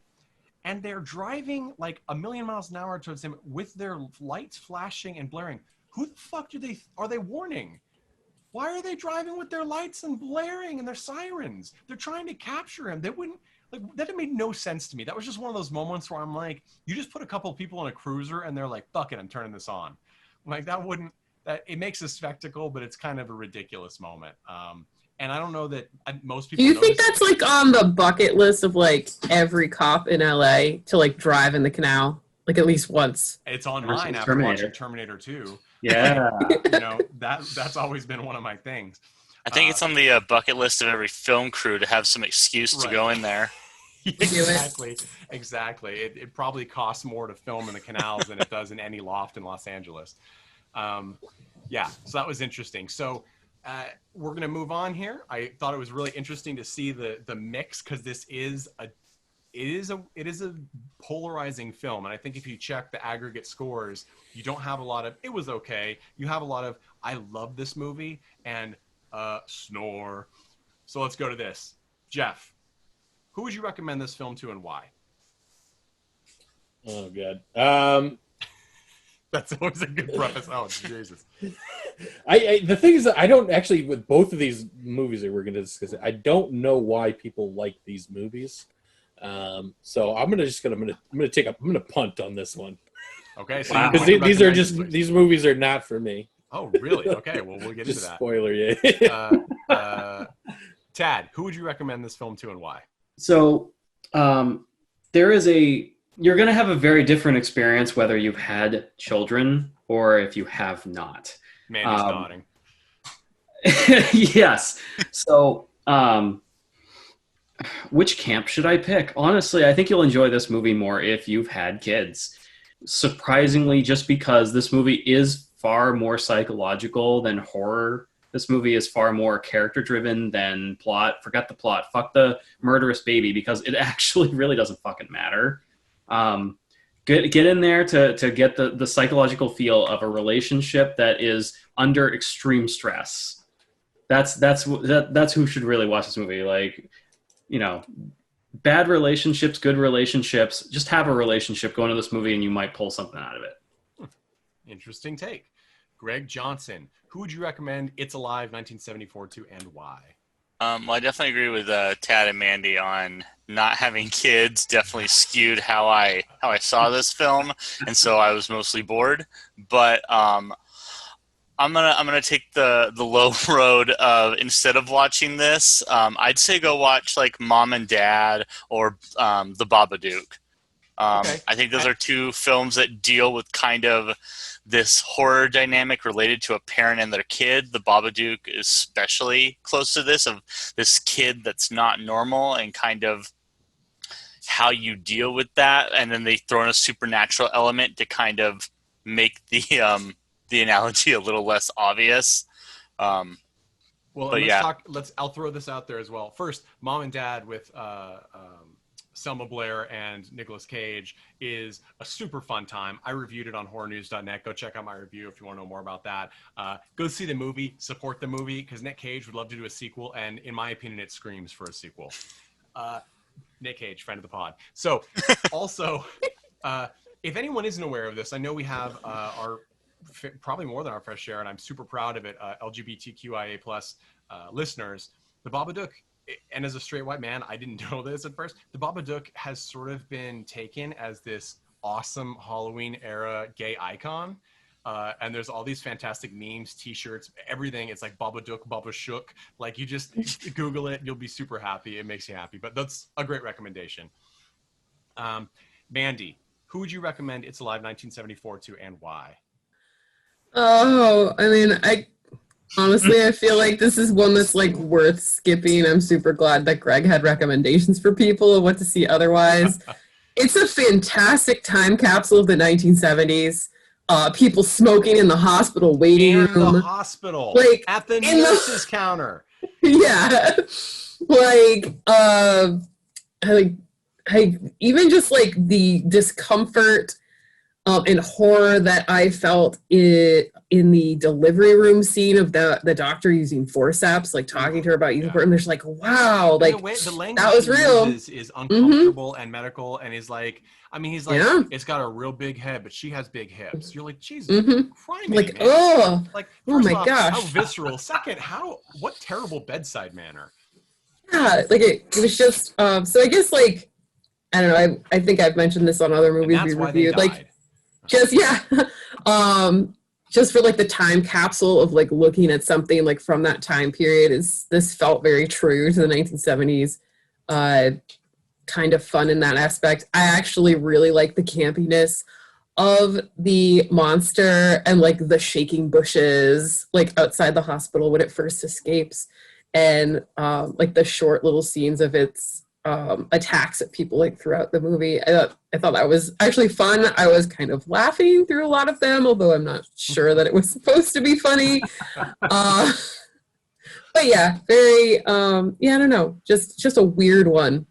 and they're driving like 1,000,000 miles an hour towards him with their lights flashing and blaring. Who the fuck are they warning? Why are they driving with their lights and blaring and their sirens? They're trying to capture him. They wouldn't, like, that made no sense to me. That was just one of those moments where I'm like, you just put a couple of people in a cruiser and they're like, fuck it, I'm turning this on. Like it makes a spectacle, but it's kind of a ridiculous moment. And I don't know that most people. Do you think that's like on the bucket list of like every cop in LA to like drive in the canal, like at least once? It's on mine after watching Terminator 2. Yeah. That's always been one of my things. I think it's on the bucket list of every film crew to have some excuse to go in there. Exactly. It probably costs more to film in the canals than it does in any loft in Los Angeles. So that was interesting. So we're going to move on here. I thought it was really interesting to see the mix, because this is it is a polarizing film. And I think if you check the aggregate scores, you don't have a lot of, it was okay. You have a lot of, I love this movie, and snore. So let's go to this. Jeff, who would you recommend this film to and why? Oh, God. That's always a good preface. Oh, Jesus. The thing is that I don't actually, with both of these movies that we're going to discuss, I don't know why people like these movies. So I'm gonna punt on this one. Okay, so because these movies are not for me. Oh, really? Okay, well, we'll get into that. Spoiler, yeah. Tad, who would you recommend this film to and why? So you're going to have a very different experience whether you've had children or if you have not. Mandy's nodding. Yes. So which camp should I pick? Honestly, I think you'll enjoy this movie more if you've had kids. surprisingly, just because this movie is far more psychological than horror. This movie is far more character driven than plot. Forget the plot. Fuck the murderous baby, because it actually really doesn't fucking matter. Get in there to get the psychological feel of a relationship that is under extreme stress. That's who should really watch this movie. Like, you know, bad relationships, good relationships. Just have a relationship, go into this movie, and you might pull something out of it. Interesting take. Greg Johnson, who would you recommend It's Alive 1974 to, and why? Well, I definitely agree with Tad and Mandy on not having kids. Definitely skewed how I saw this film, and so I was mostly bored. But I'm gonna take the low road of, instead of watching this, I'd say go watch like Mom and Dad or The Babadook. Okay. I think those are two films that deal with kind of this horror dynamic related to a parent and their kid. The Babadook is especially close to this, of this kid that's not normal and kind of how you deal with that. And then they throw in a supernatural element to kind of make the analogy a little less obvious. Well, but let's yeah. talk. I'll throw this out there as well. First, Mom and Dad with Selma Blair and Nicolas Cage is a super fun time. I reviewed it on horrornews.net. Go check out my review if you want to know more about that. Go see the movie, support the movie, because Nick Cage would love to do a sequel, and in my opinion, it screams for a sequel. Nick Cage, friend of the pod. So, also, if anyone isn't aware of this, I know we have our probably more than our fair share, and I'm super proud of it, LGBTQIA plus listeners. The Babadook, and as a straight white man, I didn't know this at first. The Babadook has sort of been taken as this awesome Halloween era gay icon. And there's all these fantastic memes, t-shirts, everything. It's like Babadook, Babashook. Like, you just Google it, you'll be super happy. It makes you happy. But that's a great recommendation. Mandy, who would you recommend It's Alive 1974 to, and why? Oh, I mean, honestly, I feel like this is one that's like worth skipping. I'm super glad that Greg had recommendations for people of what to see otherwise. It's a fantastic time capsule of the 1970s. People smoking in the hospital waiting room. In the hospital, like at the nurse's counter. Yeah, like even just like the discomfort and horror that I felt in the delivery room scene of the doctor using forceps, like talking to her about using and there's like, wow, like the language that was real. Is uncomfortable and medical, and is like, I mean, he's like, it's got a real big head, but she has big hips. You're like, Jesus, crimey, like, man. oh, like, oh my off, gosh, how visceral. Second, what terrible bedside manner. Yeah, like it was just. So I guess like, I don't know. I think I've mentioned this on other movies we reviewed. Like, just just for like the time capsule of like looking at something like from that time period, this felt very true to the 1970s. Kind of fun in that aspect. I actually really like the campiness of the monster and like the shaking bushes like outside the hospital when it first escapes, and like the short little scenes of its attacks at people like throughout the movie. I thought that was actually fun. I was kind of laughing through a lot of them, although I'm not sure that it was supposed to be funny. But yeah, very I don't know, just a weird one.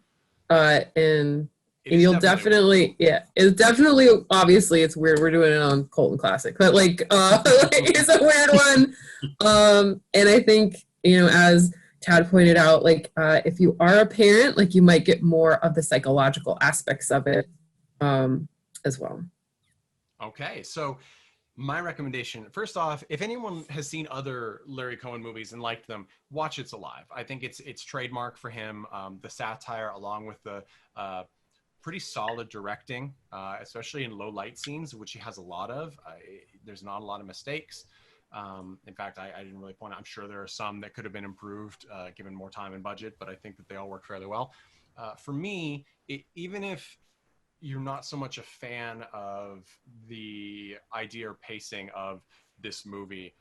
And you'll definitely it's definitely, obviously it's weird, we're doing it on Colton Classic, but like it's a weird one. And I think, as Tad pointed out, like if you are a parent, like you might get more of the psychological aspects of it as well. Okay, so my recommendation, first off, if anyone has seen other Larry Cohen movies and liked them, watch It's Alive. I think it's trademark for him. The satire, along with the pretty solid directing, especially in low light scenes, which he has a lot of. There's not a lot of mistakes. In fact, I didn't really point out, I'm sure there are some that could have been improved given more time and budget, but I think that they all work fairly well. For me, even if you're not so much a fan of the idea or pacing of this movie,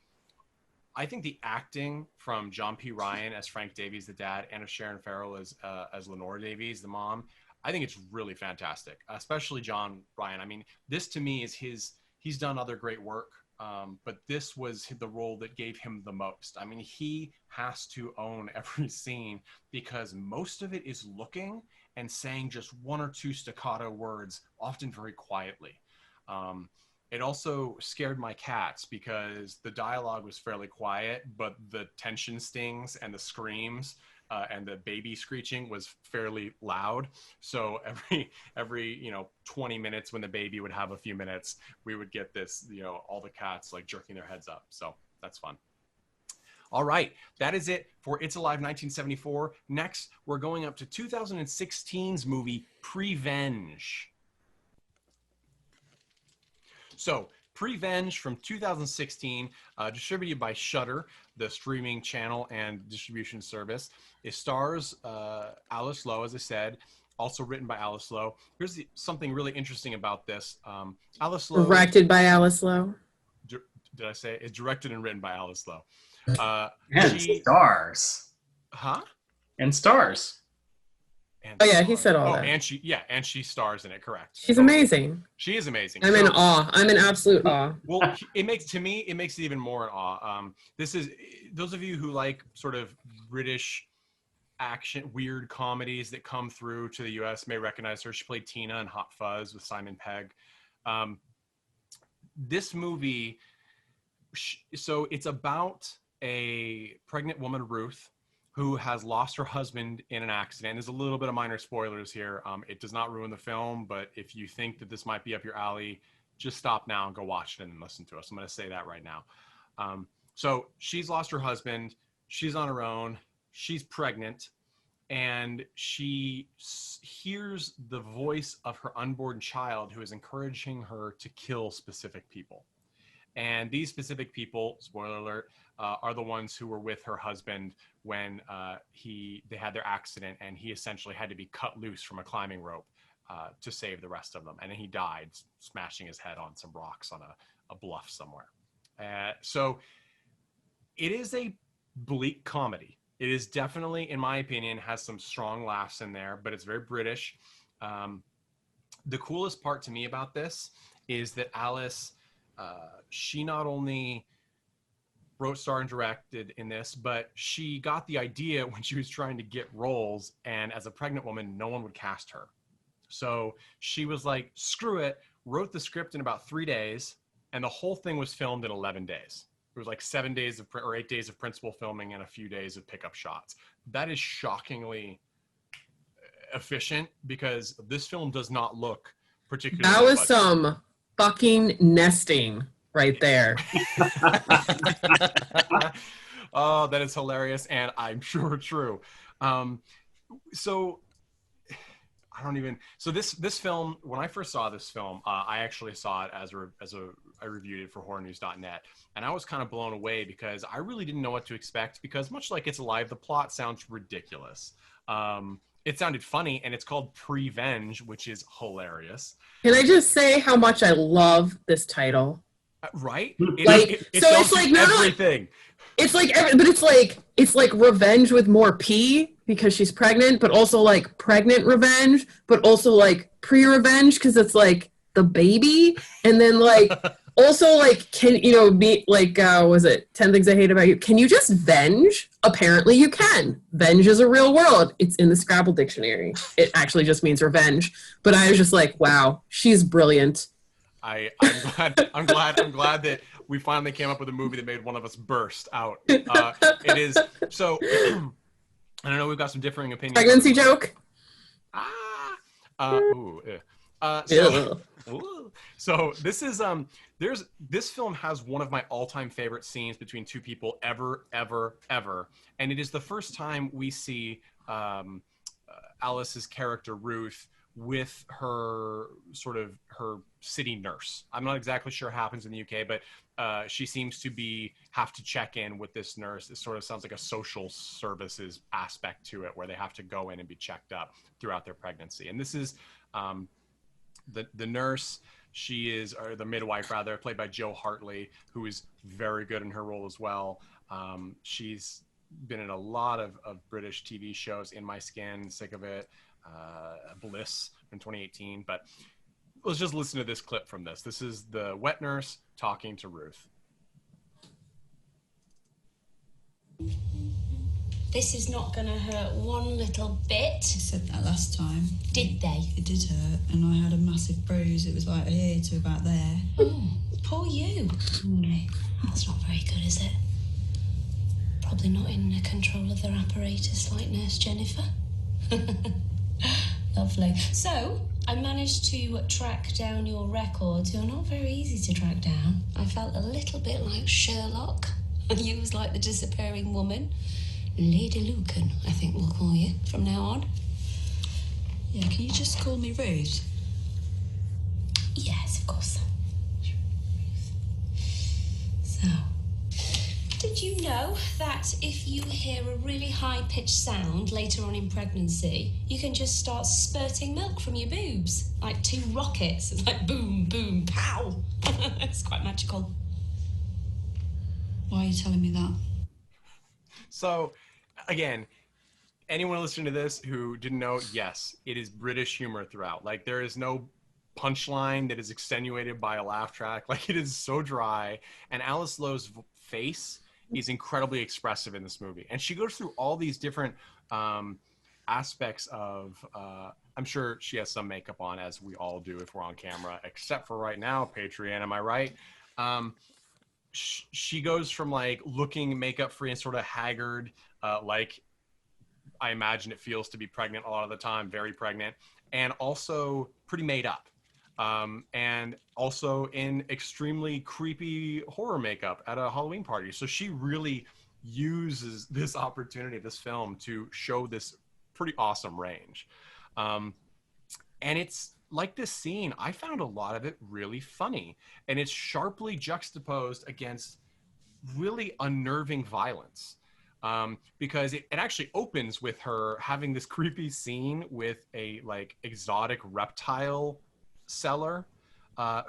I think the acting from John P. Ryan as Frank Davies, the dad, and of Sharon Farrell as Lenore Davies, the mom, I think it's really fantastic, especially John Ryan. I mean, this to me is he's done other great work, but this was the role that gave him the most. I mean, he has to own every scene because most of it is looking and saying just one or two staccato words, often very quietly. It also scared my cats because the dialogue was fairly quiet, but the tension stings and the screams and the baby screeching was fairly loud. So every 20 minutes when the baby would have a few minutes, we would get this, all the cats like jerking their heads up. So that's fun. All right, that is it for It's Alive 1974. Next, we're going up to 2016's movie Prevenge. So, Prevenge from 2016, distributed by Shudder, the streaming channel and distribution service. It stars Alice Lowe, as I said, also written by Alice Lowe. Here's something really interesting about this. Alice Lowe... Directed by Alice Lowe. Did I say? It's directed and written by Alice Lowe. And stars. Huh? And stars. And oh yeah, he said all that. And she stars in it. Correct. She's amazing. She is amazing. I'm in awe. I'm in absolute awe. Well, it makes it even more in awe. This is those of you who like sort of British action, weird comedies that come through to the U.S. may recognize her. She played Tina in Hot Fuzz with Simon Pegg. This movie, so it's about a pregnant woman, Ruth, who has lost her husband in an accident. There's a little bit of minor spoilers here. It does not ruin the film, but if you think that this might be up your alley, just stop now and go watch it and listen to us. I'm going to say that right now. So she's lost her husband. She's on her own. She's pregnant. And she hears the voice of her unborn child who is encouraging her to kill specific people. And these specific people, spoiler alert, are the ones who were with her husband when they had their accident, and he essentially had to be cut loose from a climbing rope to save the rest of them. And then he died, smashing his head on some rocks on a bluff somewhere. So it is a bleak comedy. It is definitely, in my opinion, has some strong laughs in there, but it's very British. The coolest part to me about this is that Alice... she not only wrote, starred, and directed in this, but she got the idea when she was trying to get roles, and as a pregnant woman, no one would cast her. So she was like, screw it, wrote the script in about 3 days, and the whole thing was filmed in 11 days. It was like 7 days or 8 days of principal filming and a few days of pickup shots. That is shockingly efficient because this film does not look particularly... That was some fucking nesting right there. Oh, that is hilarious, and I'm sure true. So I don't even. So this film, when I first saw this film, I actually saw it I reviewed it for horrornews.net, and I was kind of blown away because I really didn't know what to expect. Because much like It's Alive, the plot sounds ridiculous. It sounded funny, and it's called Prevenge, which is hilarious. Can I just say how much I love this title? Right? It's like not everything. It's like, but it's like revenge with more P because she's pregnant, but also like pregnant revenge, but also like pre-revenge because it's like the baby, and then like also like be like was it 10 Things I Hate About You? Can you just venge? Apparently you can. Venge is a real word. It's in the Scrabble dictionary. It actually just means revenge. But I was just like, wow, she's brilliant. I'm glad that we finally came up with a movie that made one of us burst out. It is so. I don't know. We've got some differing opinions. Pregnancy joke. So this is this film has one of my all-time favorite scenes between two people ever, and it is the first time we see Alice's character Ruth with her city nurse. I'm not exactly sure what happens in the UK, but she seems to have to check in with this nurse. It sort of sounds like a social services aspect to it, where they have to go in and be checked up throughout their pregnancy. And this is the nurse. She is, or the midwife rather, played by Jo Hartley, who is very good in her role as well. She's been in a lot of British TV shows. In My Skin, Sick of It. Bliss in 2018. But let's just listen to this clip from this. This is the wet nurse talking to Ruth. This is not going to hurt one little bit. I said that last time. Did they? It did hurt, and I had a massive bruise. It was like here to about there. Oh, poor you. That's not very good, is it? Probably not in the control of their apparatus like Nurse Jennifer. Lovely. So, I managed to track down your records. You're not very easy to track down. I felt a little bit like Sherlock. You was like the disappearing woman. Lady Lucan, I think we'll call you from now on. Yeah, can you just call me Ruth? Yes, of course. So, did you know that if you hear a really high-pitched sound later on in pregnancy, you can just start spurting milk from your boobs? Like 2 rockets. It's like boom, boom, pow. It's quite magical. Why are you telling me that? So, again, anyone listening to this who didn't know, yes, it is British humor throughout. Like, there is no punchline that is extenuated by a laugh track. Like, it is so dry. And Alice Lowe's face is incredibly expressive in this movie. And she goes through all these different aspects of, I'm sure she has some makeup on, as we all do if we're on camera, except for right now, Patreon, am I right? She goes from like looking makeup free and sort of haggard, like I imagine it feels to be pregnant a lot of the time, very pregnant, and also pretty made up. And also in extremely creepy horror makeup at a Halloween party. So she really uses this opportunity, this film, to show this pretty awesome range. And it's like this scene, I found a lot of it really funny, and it's sharply juxtaposed against really unnerving violence. Because it actually opens with her having this creepy scene with a like exotic reptile seller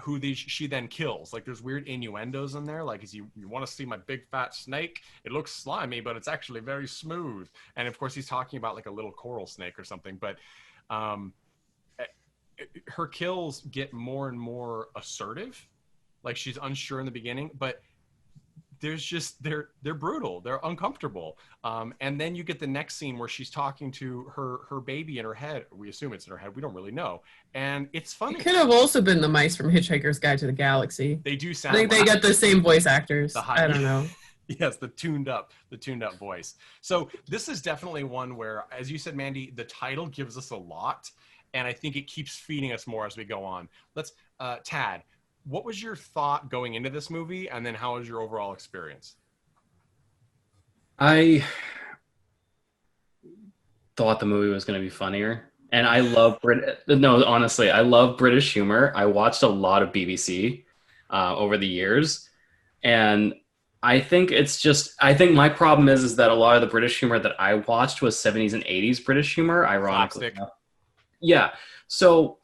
who she then kills. Like there's weird innuendos in there, like is you want to see my big fat snake? It looks slimy, but it's actually very smooth. And of course he's talking about like a little coral snake or something. But her kills get more and more assertive. Like she's unsure in the beginning, but there's just they're brutal, they're uncomfortable. And then you get the next scene where she's talking to her baby in her head. We assume it's in her head, we don't really know, and it's funny. It could have also been the mice from Hitchhiker's Guide to the Galaxy. They do sound, I think they got the same voice actors. I don't know. Yes, the tuned up voice. So this is definitely one where, as you said, Mandy, the title gives us a lot, and I think it keeps feeding us more as we go on. Let's Tad, what was your thought going into this movie, and then how was your overall experience? I thought the movie was going to be funnier, and I love honestly, I love British humor. I watched a lot of BBC over the years, and I think my problem is that a lot of the British humor that I watched was 70s and 80s British humor, ironically. Slapstick. Yeah, so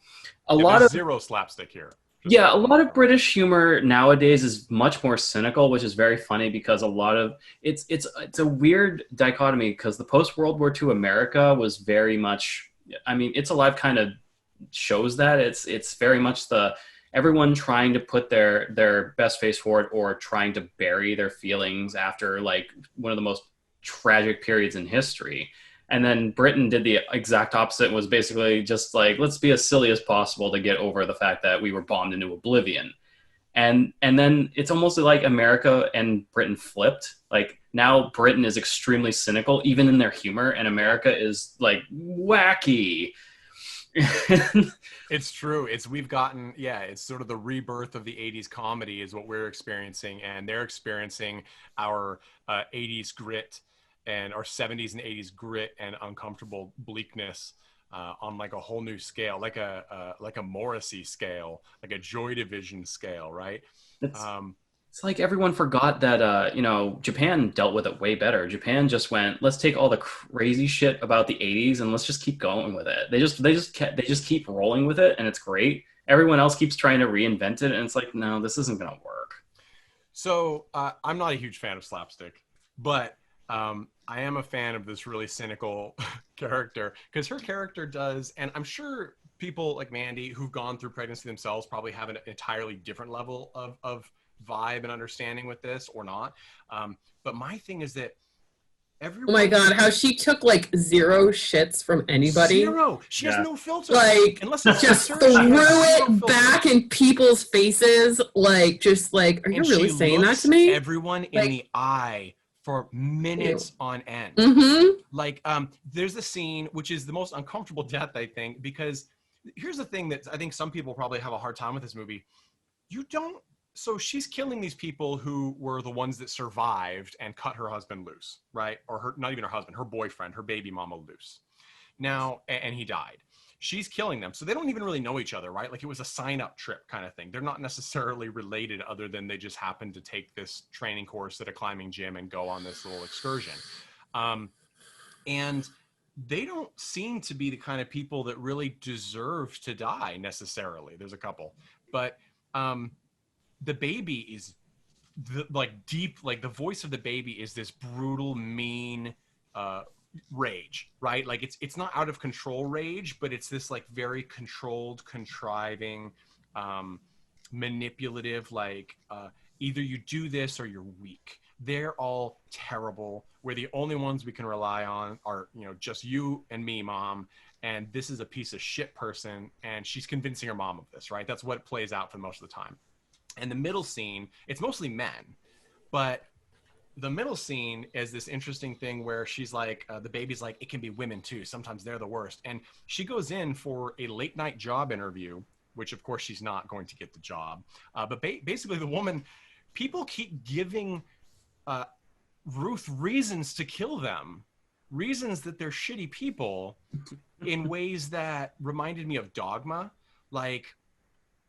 a lot of zero slapstick here. Yeah, a lot of British humor nowadays is much more cynical, which is very funny because a lot of it's a weird dichotomy because the post-World War II America was very much, I mean, It's Alive kind of shows that. It's very much everyone trying to put their best face forward or trying to bury their feelings after like one of the most tragic periods in history. And then Britain did the exact opposite and was basically just like, let's be as silly as possible to get over the fact that we were bombed into oblivion. And then it's almost like America and Britain flipped. Like now Britain is extremely cynical, even in their humor, and America is like wacky. It's true. It's sort of the rebirth of the 80s comedy is what we're experiencing, and they're experiencing our 80s grit and our 70s and 80s grit and uncomfortable bleakness on like a whole new scale, like a Morrissey scale, like a Joy Division scale, right? It's like everyone forgot that Japan dealt with it way better. Japan just went, let's take all the crazy shit about the 80s and let's just keep going with it. They just keep rolling with it, and it's great. Everyone else keeps trying to reinvent it, and it's like, no, this isn't gonna work. So I'm not a huge fan of slapstick, but I am a fan of this really cynical character because her character does, and I'm sure people like Mandy who've gone through pregnancy themselves probably have an entirely different level of vibe and understanding with this or not. But my thing is that everyone. Oh my god, how she took like 0 shits from anybody. 0. She has no filter. Like, unless it's just her, threw she has it 0 filter. back in people's faces. Like, just like, are you And really she saying that looks to me? everyone in the eye for minutes on end. Like, there's a scene which is the most uncomfortable death, I think, because here's the thing that I think some people probably have a hard time with this movie. So she's killing these people who were the ones that survived and cut her husband loose, right? Or not even her husband, her boyfriend, her baby mama loose. Now, and he died. She's killing them. So they don't even really know each other, right? Like it was a sign-up trip kind of thing. They're not necessarily related other than they just happened to take this training course at a climbing gym and go on this little excursion. And they don't seem to be the kind of people that really deserve to die necessarily. There's a couple. But the baby is the voice of the baby is this brutal, mean rage, right? Like it's not out of control rage, but it's this like very controlled, contriving, manipulative, like either you do this or you're weak. They're all terrible. We're the only ones we can rely on are, just you and me, mom. And this is a piece of shit person. And she's convincing her mom of this, right? That's what it plays out for most of the time. And the middle scene, it's mostly men, but the middle scene is this interesting thing where she's like, the baby's like, it can be women too. Sometimes they're the worst. And she goes in for a late night job interview, which of course she's not going to get the job. But basically the woman, people keep giving Ruth reasons to kill them, reasons that they're shitty people in ways that reminded me of Dogma. Like,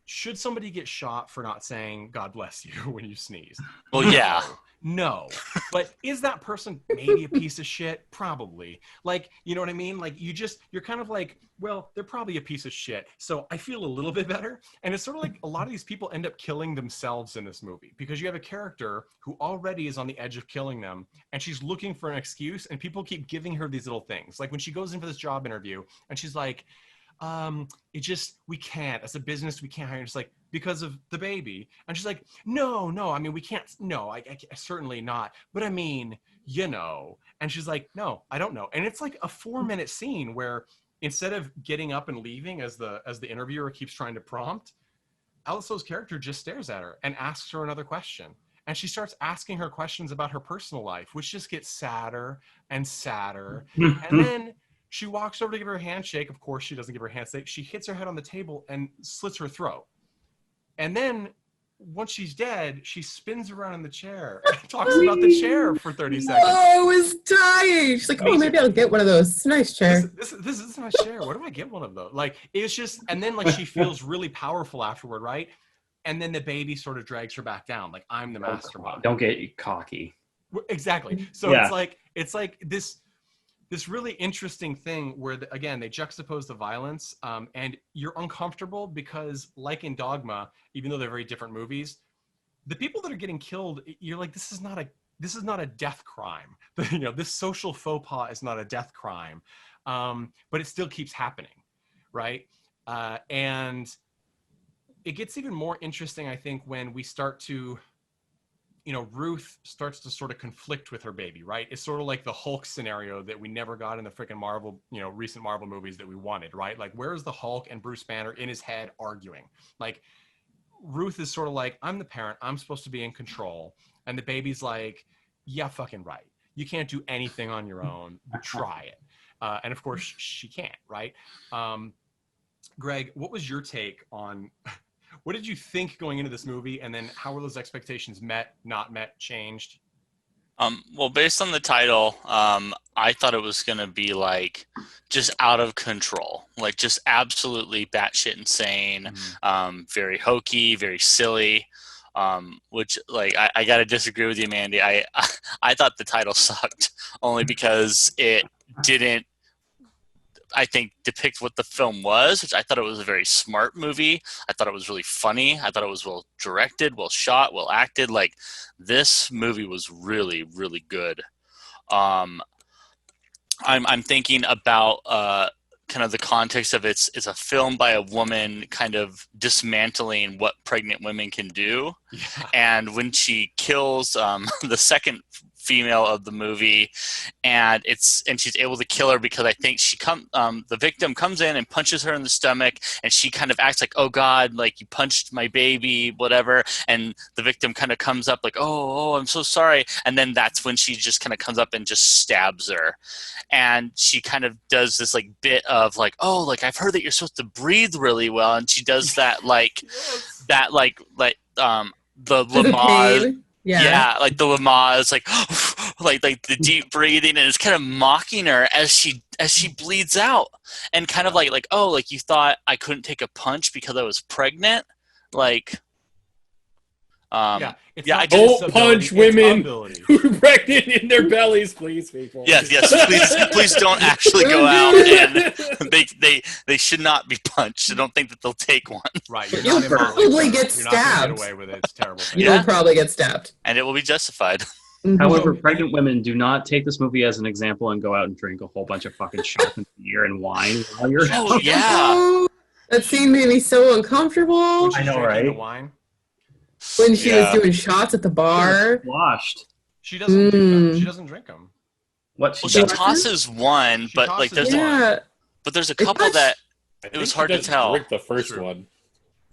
should somebody get shot for not saying God bless you when you sneeze? Well, yeah. No. But is that person maybe a piece of shit? Probably. Like, you know what I mean? Like, you're kind of like, well, they're probably a piece of shit. So I feel a little bit better. And it's sort of like a lot of these people end up killing themselves in this movie because you have a character who already is on the edge of killing them and she's looking for an excuse and people keep giving her these little things. Like when she goes in for this job interview and she's like, we can't, as a business, we can't hire. It's like, because of the baby. And she's like, no, I mean, we can't, no, I certainly not. But I mean, and she's like, no, I don't know. And it's like a 4-minute scene where instead of getting up and leaving as the interviewer keeps trying to prompt, Alice Lowe's character just stares at her and asks her another question. And she starts asking her questions about her personal life, which just gets sadder and sadder. And then she walks over to give her a handshake. Of course, she doesn't give her a handshake. She hits her head on the table and slits her throat. And then once she's dead, she spins around in the chair and talks about the chair for 30 seconds. Oh, I was dying. She's like, maybe I'll get one of those. It's a nice chair. This is a nice chair. Where do I get one of those? Like, it's just, and then like she feels really powerful afterward, right? And then the baby sort of drags her back down. Like, I'm the mastermind. Don't get cocky. Exactly. So it's like this really interesting thing where, again, they juxtapose the violence and you're uncomfortable because, like in Dogma, even though they're very different movies, the people that are getting killed, you're like, this is not a death crime. This social faux pas is not a death crime, but it still keeps happening, right? And it gets even more interesting, I think, when we start to, Ruth starts to sort of conflict with her baby, right? It's sort of like the Hulk scenario that we never got in the freaking Marvel, recent Marvel movies that we wanted, right? Like, where's the Hulk and Bruce Banner in his head arguing? Like, Ruth is sort of like, I'm the parent, I'm supposed to be in control. And the baby's like, yeah, fucking right. You can't do anything on your own. Try it. And of course she can't, right? Greg, what was your take on... What did you think going into this movie, and then how were those expectations met, not met, changed? Well, based on the title, I thought it was going to be like just out of control, like just absolutely batshit insane, very hokey, very silly, which like I got to disagree with you, Mandy. I thought the title sucked only because it didn't, I think, depict what the film was, which I thought it was a very smart movie. I thought it was really funny. I thought it was well directed, well shot, well acted. Like, this movie was really, really good. I'm thinking about kind of the context of it's a film by a woman kind of dismantling what pregnant women can do. Yeah. And when she kills the second female of the movie, and she's able to kill her because I think the victim comes in and punches her in the stomach, and she kind of acts like, oh God, like you punched my baby, whatever. And the victim kind of comes up like, oh, I'm so sorry. And then that's when she just kind of comes up and just stabs her. And she kind of does this like bit of like, oh, like I've heard that you're supposed to breathe really well. And she does that like, Yes. that like the Lamaze. Yeah. Like the Lamaze, like the deep breathing, and it's kind of mocking her as she bleeds out, and kind of like oh, like you thought I couldn't take a punch because I was pregnant, like it's yeah, not I Don't punch women ability. who are pregnant in their bellies, please, people. yes, please don't actually go out, and they should not be punched. I don't think that they'll take one. Right, You'll probably get You're not gonna stabbed. get away with it. It's terrible. You'll probably get stabbed. And it will be justified. However, pregnant women, do not take this movie as an example and go out and drink a whole bunch of fucking shots of beer and wine while you're. Oh yeah, Oh, that scene made me so uncomfortable. When she's I know, drinking right? the wine. When she was doing shots at the bar. Washed. She doesn't do them. She doesn't drink them. What well, she tosses one, but like there's a couple that it was hard to tell. Drink the first one.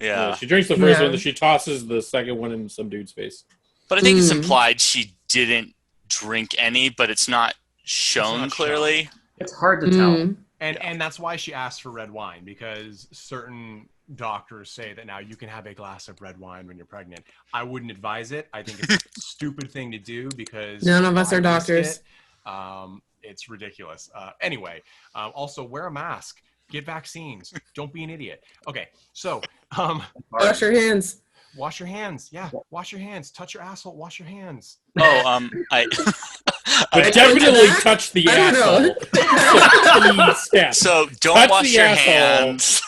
Yeah, she drinks the first one, then she tosses the second one in some dude's face. But I think it's implied she didn't drink any, but it's not shown clearly. It's hard to tell. And that's why she asked for red wine, because certain doctors say that now you can have a glass of red wine when you're pregnant. I wouldn't advise it. I think it's a stupid thing to do because none of us are doctors. It's ridiculous. Anyway, also wear a mask, get vaccines. Don't be an idiot. Okay, so wash your hands. Wash your hands. Yeah, wash your hands. Touch your asshole. Wash your hands. Oh, But definitely touch the asshole. So don't touch wash your asshole. hands.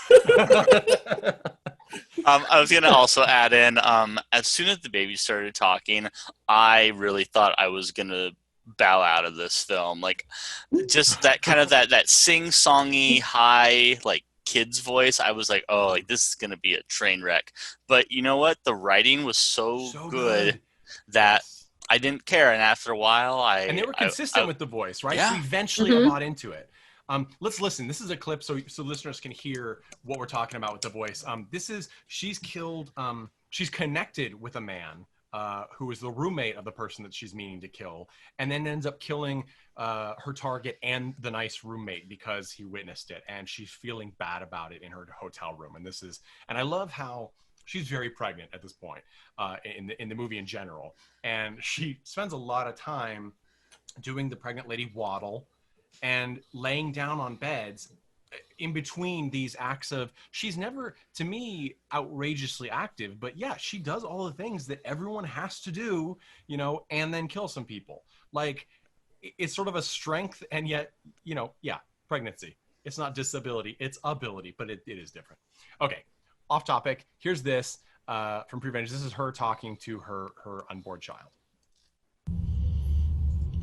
I was gonna also add in, as soon as the baby started talking, I really thought I was gonna bow out of this film. Like, just that kind of that sing-songy high like kid's voice. I was like, oh, like this is gonna be a train wreck. But you know what? The writing was so good that I didn't care, and after a while, and they were consistent with the voice, right? Yeah. So eventually, I bought into it. Let's listen. This is a clip so listeners can hear what we're talking about with the voice. She's killed. She's connected with a man who is the roommate of the person that she's meaning to kill, and then ends up killing her target and the nice roommate because he witnessed it, and she's feeling bad about it in her hotel room. And I love how she's very pregnant at this point in the movie in general, and she spends a lot of time doing the pregnant lady waddle and laying down on beds in between these acts of, she's never, to me, outrageously active, but yeah, she does all the things that everyone has to do, and then kill some people. Like, it's sort of a strength, and yet, pregnancy. It's not disability, it's ability, but it is different. Okay, off topic. Here's this from PREVENGE. This is her talking to her unborn child.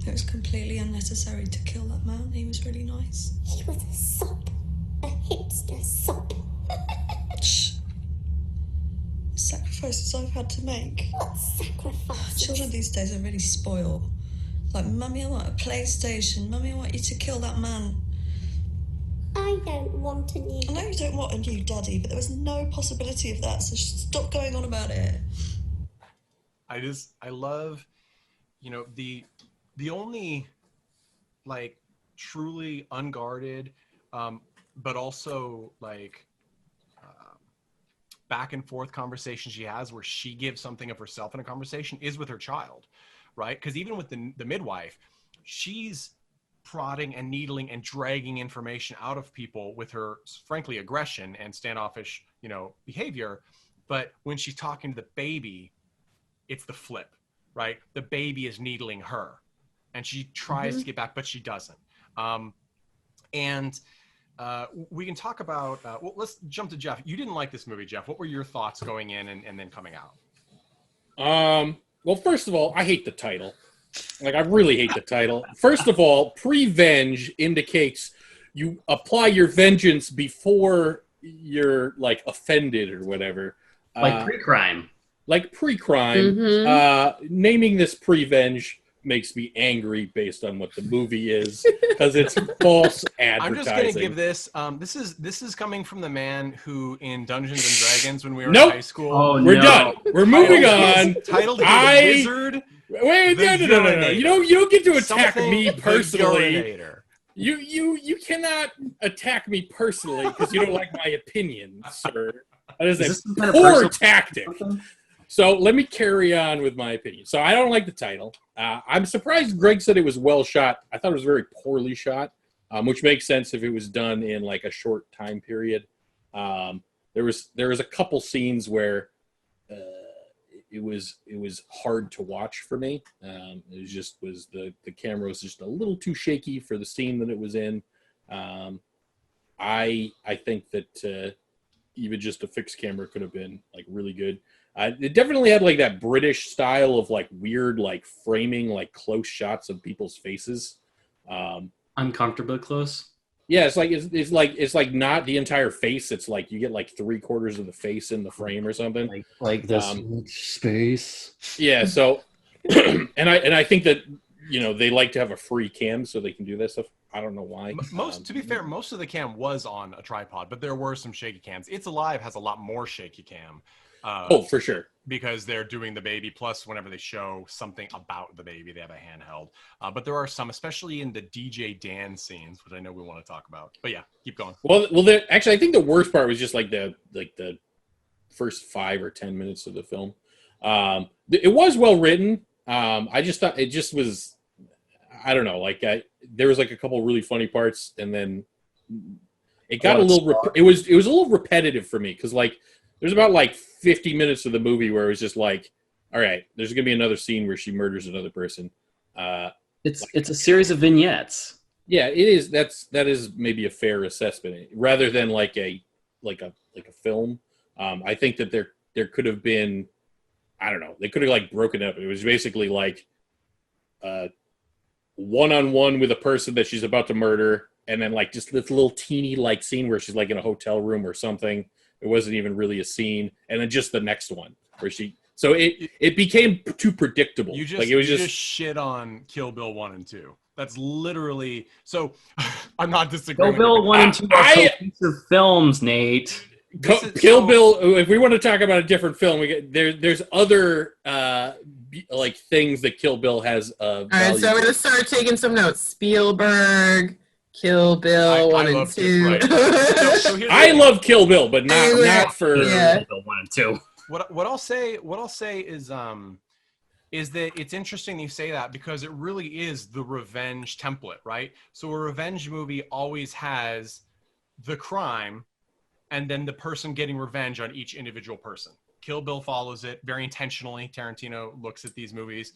It was completely unnecessary to kill that man. He was really nice. He was a sop. A hipster sop. Shh. Sacrifices I've had to make. What sacrifices? Children these days are really spoiled. Like, Mummy, I want a PlayStation. Mummy, I want you to kill that man. I don't want a new... I know you don't want a new daddy, but there was no possibility of that, so stop going on about it. I love, the only, like, truly unguarded, but also, like, back and forth conversation she has where she gives something of herself in a conversation is with her child, right? Because even with the midwife, she's prodding and needling and dragging information out of people with her, frankly, aggression and standoffish, behavior. But when she's talking to the baby, it's the flip, right? The baby is needling her, and she tries to get back, but she doesn't. We can talk about, well, let's jump to Jeff. You didn't like this movie, Jeff. What were your thoughts going in and then coming out? Well, first of all, I hate the title. Like, I really hate the title. First of all, prevenge indicates you apply your vengeance before you're, like, offended or whatever. Like pre-crime. Like pre-crime. Mhm. Naming this prevenge makes me angry based on what the movie is, because it's false advertising. I'm just gonna give this. This is coming from the man who in Dungeons and Dragons when we were Nope. in high school. Oh, We're no. done. We're moving on. Titled his wizard. Wait, no. You don't get to attack me Something personally. urinator. You cannot attack me personally because you don't like my opinion, sir. That is this a some kind of poor personal- tactic. So let me carry on with my opinion. So I don't like the title. I'm surprised Greg said it was well shot. I thought it was very poorly shot, which makes sense if it was done in like a short time period. There was a couple scenes where it was hard to watch for me. The camera was just a little too shaky for the scene that it was in. I think that even just a fixed camera could have been like really good. It definitely had like that British style of like weird like framing, like close shots of people's faces. Uncomfortably close. Yeah, it's like not the entire face. It's like you get like 3/4 of the face in the frame or something. Like this space. Yeah. So, and I think that they like to have a free cam so they can do that stuff. I don't know why. To be fair, most of the cam was on a tripod, but there were some shaky cams. It's Alive has a lot more shaky cam. For sure. Because they're doing the baby, plus whenever they show something about the baby, they have a handheld. But there are some, especially in the DJ Dan scenes, which I know we want to talk about. But yeah, keep going. Well, actually, I think the worst part was just like the first 5 or 10 minutes of the film. It was well written. I just thought it just was, I don't know, like there was like a couple really funny parts, and then it got it was a little repetitive for me because like there's about like 50 minutes of the movie where it was just like, all right, there's gonna be another scene where she murders another person. It's a series of vignettes. Yeah, it is. That is maybe a fair assessment rather than like a film. I think that there could have been, I don't know, they could have like broken up. It was basically like one-on-one with a person that she's about to murder, and then like just this little teeny like scene where she's like in a hotel room or something. It wasn't even really a scene, and then just the next one where so it became too predictable. You just like it was just shit on Kill Bill 1 and 2. That's literally so. I'm not disagreeing. Kill Bill 1 and 2 are cohesive films, Nate. Kill Bill. If we want to talk about a different film, there's other like things that Kill Bill has. All right, so we're gonna start taking some notes. Spielberg, Kill Bill 1 and 2. Right. I love Kill Bill, but not for Kill Bill 1 and 2. What I'll say is that it's interesting you say that because it really is the revenge template, right? So a revenge movie always has the crime and then the person getting revenge on each individual person. Kill Bill follows it very intentionally. Tarantino looks at these movies.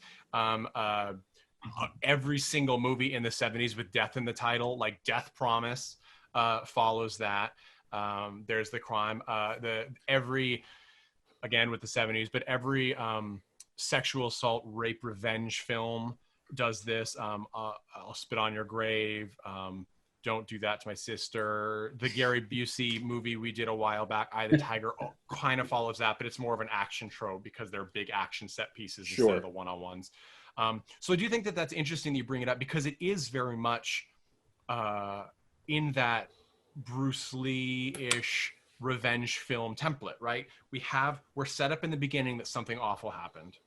Every single movie in the 70s with death in the title, like Death Promise, follows that. There's the crime. Again with the 70s, but every sexual assault, rape, revenge film does this. I'll Spit on Your Grave. Don't Do That to My Sister. The Gary Busey movie we did a while back, Eye of the Tiger, kind of follows that, but it's more of an action trope because they're big action set pieces instead of the one-on-ones. So I do think that that's interesting that you bring it up because it is very much in that Bruce Lee-ish revenge film template, right? We're set up in the beginning that something awful happened.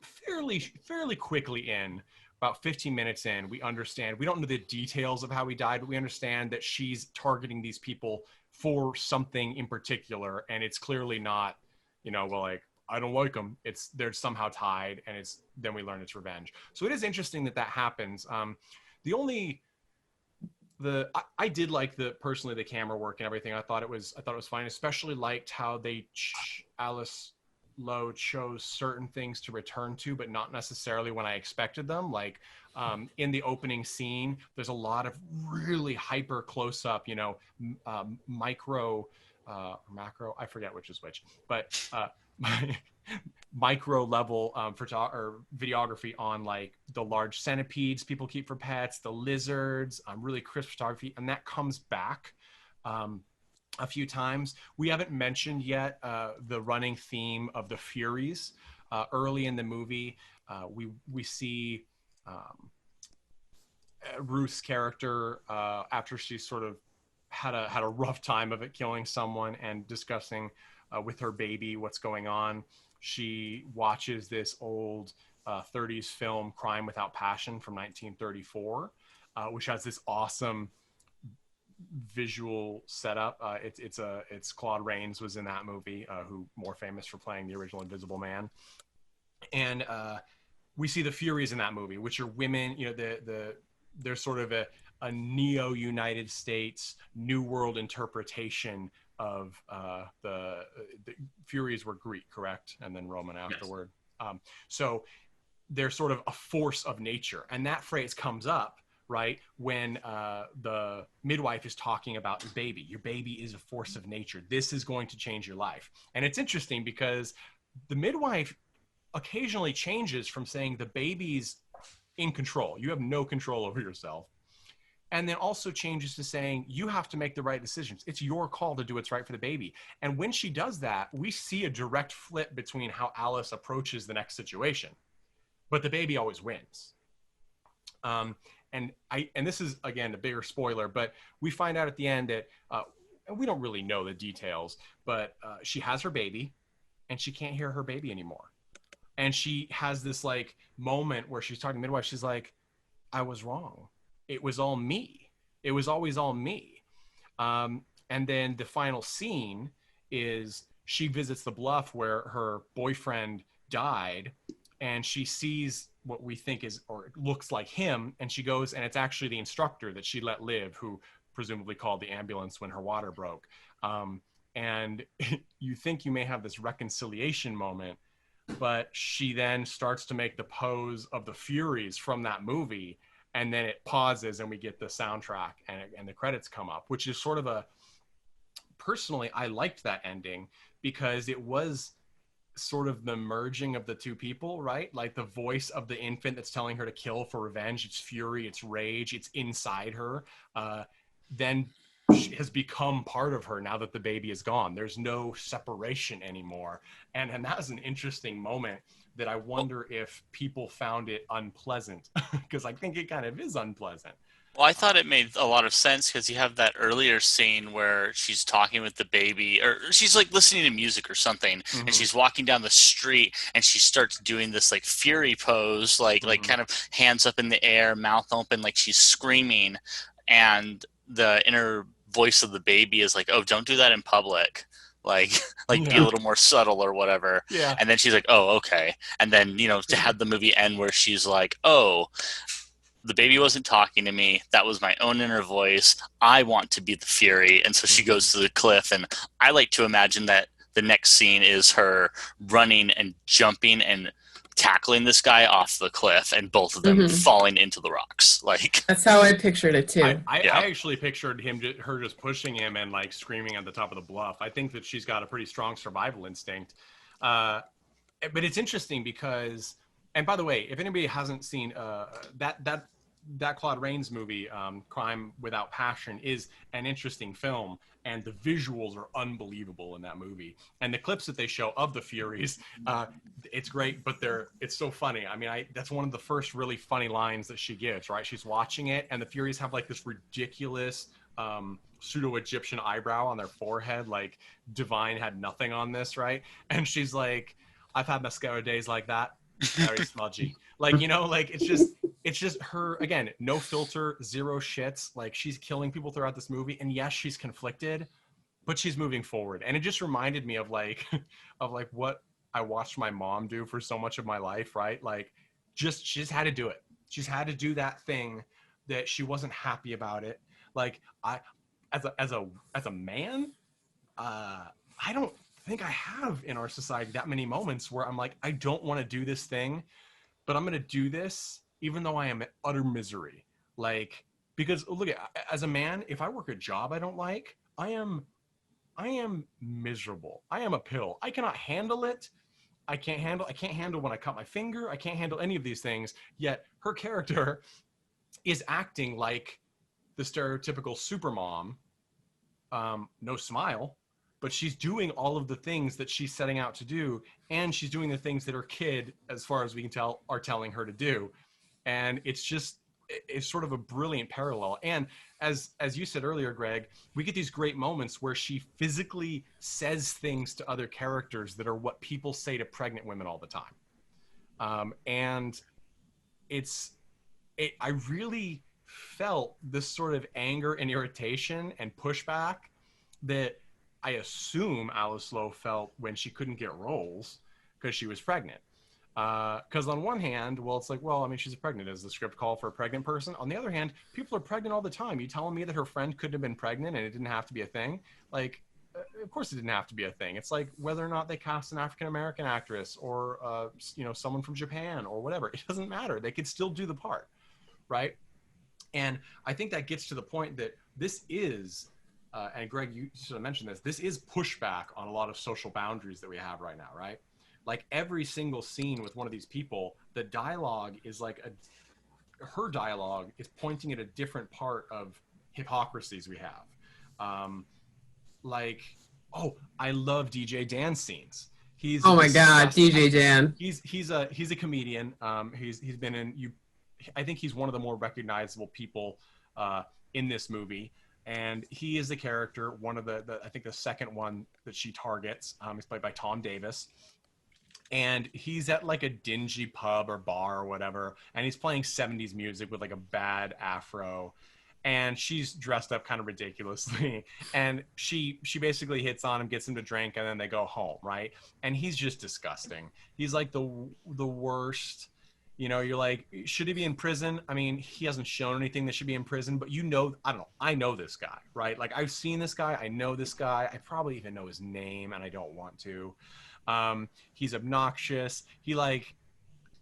Fairly quickly in, about 15 minutes in, we understand, we don't know the details of how he died, but we understand that she's targeting these people for something in particular, and it's clearly not, well, like, I don't like them. They're somehow tied, and then we learn it's revenge. So it is interesting that happens. I did like personally the camera work and everything. I thought it was fine. Especially liked how Alice Lowe chose certain things to return to, but not necessarily when I expected them. Like in the opening scene, there's a lot of really hyper close up, micro, macro. I forget which is which, but micro level videography on like the large centipedes people keep for pets, the lizards, really crisp photography, and that comes back a few times. We haven't mentioned yet the running theme of the Furies. Early in the movie, we see Ruth's character after she sort of had a rough time of it killing someone and discussing with her baby what's going on. She watches this old 30s film, Crime Without Passion, from 1934, which has this awesome visual setup. It's Claude Rains was in that movie, who more famous for playing the original Invisible Man. And we see the Furies in that movie, which are women, you know, they're sort of a neo-United States New World interpretation of the Furies were Greek, correct? And then Roman afterward. Yes. So they're sort of a force of nature. And that phrase comes up, right, when the midwife is talking about your baby. Your baby is a force of nature. This is going to change your life. And it's interesting because the midwife occasionally changes from saying the baby's in control, you have no control over yourself, and then also changes to saying you have to make the right decisions. It's your call to do what's right for the baby. And when she does that, we see a direct flip between how Alice approaches the next situation, but the baby always wins. And this is, again, a bigger spoiler, but we find out at the end that, and we don't really know the details, but she has her baby and she can't hear her baby anymore. And she has this like moment where she's talking to the midwife. She's like, I was wrong. It was all me. It was always all me. And then the final scene is she visits the bluff where her boyfriend died, and she sees what we think is, or looks like him. And she goes, and it's actually the instructor that she let live, who presumably called the ambulance when her water broke. And you think you may have this reconciliation moment, but she then starts to make the pose of the Furies from that movie, and then it pauses and we get the soundtrack and the credits come up, which is sort of a, personally, I liked that ending because it was sort of the merging of the two people, right? Like the voice of the infant that's telling her to kill for revenge, it's fury, it's rage, it's inside her, then has become part of her now that the baby is gone. There's no separation anymore. And that was an interesting moment that I wonder if people found it unpleasant, because I think it kind of is unpleasant. Well, I thought it made a lot of sense because you have that earlier scene where she's talking with the baby, or she's like listening to music or something, and she's walking down the street and she starts doing this like fury pose, like kind of hands up in the air, mouth open, like she's screaming, and the inner voice of the baby is like, oh, don't do that in public, like be a little more subtle or whatever. Yeah. And then she's like, oh, okay. And then, you know, to have the movie end where she's like, oh, the baby wasn't talking to me, that was my own inner voice, I want to be the fury. And so she goes to the cliff, and I like to imagine that the next scene is her running and jumping and tackling this guy off the cliff, and both of them falling into the rocks. Like, that's how I pictured it too. I actually pictured her just pushing him and like screaming at the top of the bluff. I think that she's got a pretty strong survival instinct. But it's interesting because, and by the way, if anybody hasn't seen that Claude Rains movie, Crime Without Passion, is an interesting film, and the visuals are unbelievable in that movie. And the clips that they show of the Furies, it's great, but it's so funny. I mean, that's one of the first really funny lines that she gives, right? She's watching it, and the Furies have like this ridiculous pseudo-Egyptian eyebrow on their forehead, like Divine had nothing on this, right? And she's like, I've had mascara days like that, very smudgy. Like, you know, like it's just her, again, no filter, zero shits. Like, she's killing people throughout this movie, and yes, she's conflicted, but she's moving forward. And it just reminded me of like what I watched my mom do for so much of my life, right? Like, she just had to do it. She's had to do that thing that she wasn't happy about it. Like, as a man, I don't think I have in our society that many moments where I'm like, I don't want to do this thing, but I'm going to do this even though I am in utter misery. Like, because look, as a man, if I work a job I don't like, I am I am miserable. I am a pill. I cannot handle it. I can't handle when I cut my finger. I can't handle any of these things. Yet her character is acting like the stereotypical supermom. No smile, but she's doing all of the things that she's setting out to do, and she's doing the things that her kid, as far as we can tell, are telling her to do. And it's sort of a brilliant parallel. And as you said earlier, Greg, we get these great moments where she physically says things to other characters that are what people say to pregnant women all the time. And I really felt this sort of anger and irritation and pushback that I assume Alice Lowe felt when she couldn't get roles because she was pregnant. Because on one hand, well, it's like, well, I mean, she's pregnant. Is the script call for a pregnant person? On the other hand, people are pregnant all the time. You telling me that her friend couldn't have been pregnant and it didn't have to be a thing? Like, of course it didn't have to be a thing. It's like whether or not they cast an African-American actress or, someone from Japan or whatever. It doesn't matter. They could still do the part, right? And I think that gets to the point that this is, and Greg, you sort of mentioned this is pushback on a lot of social boundaries that we have right now, right? Like every single scene with one of these people, the dialogue is like her dialogue is pointing at a different part of hypocrisies we have. I love DJ Dan's scenes. He's oh my God, DJ Dan. He's a comedian. He's been in I think he's one of the more recognizable people in this movie. And he is the character, one of I think the second one that she targets. He's played by Tom Davis. And he's at like a dingy pub or bar or whatever. And he's playing 70s music with like a bad afro. And she's dressed up kind of ridiculously. And she basically hits on him, gets him to drink, and then they go home, right? And he's just disgusting. He's like the worst. You're like, should he be in prison? I mean, he hasn't shown anything that should be in prison, but I don't know. I know this guy, right? Like I've seen this guy. I know this guy. I probably even know his name and I don't want to. He's obnoxious. He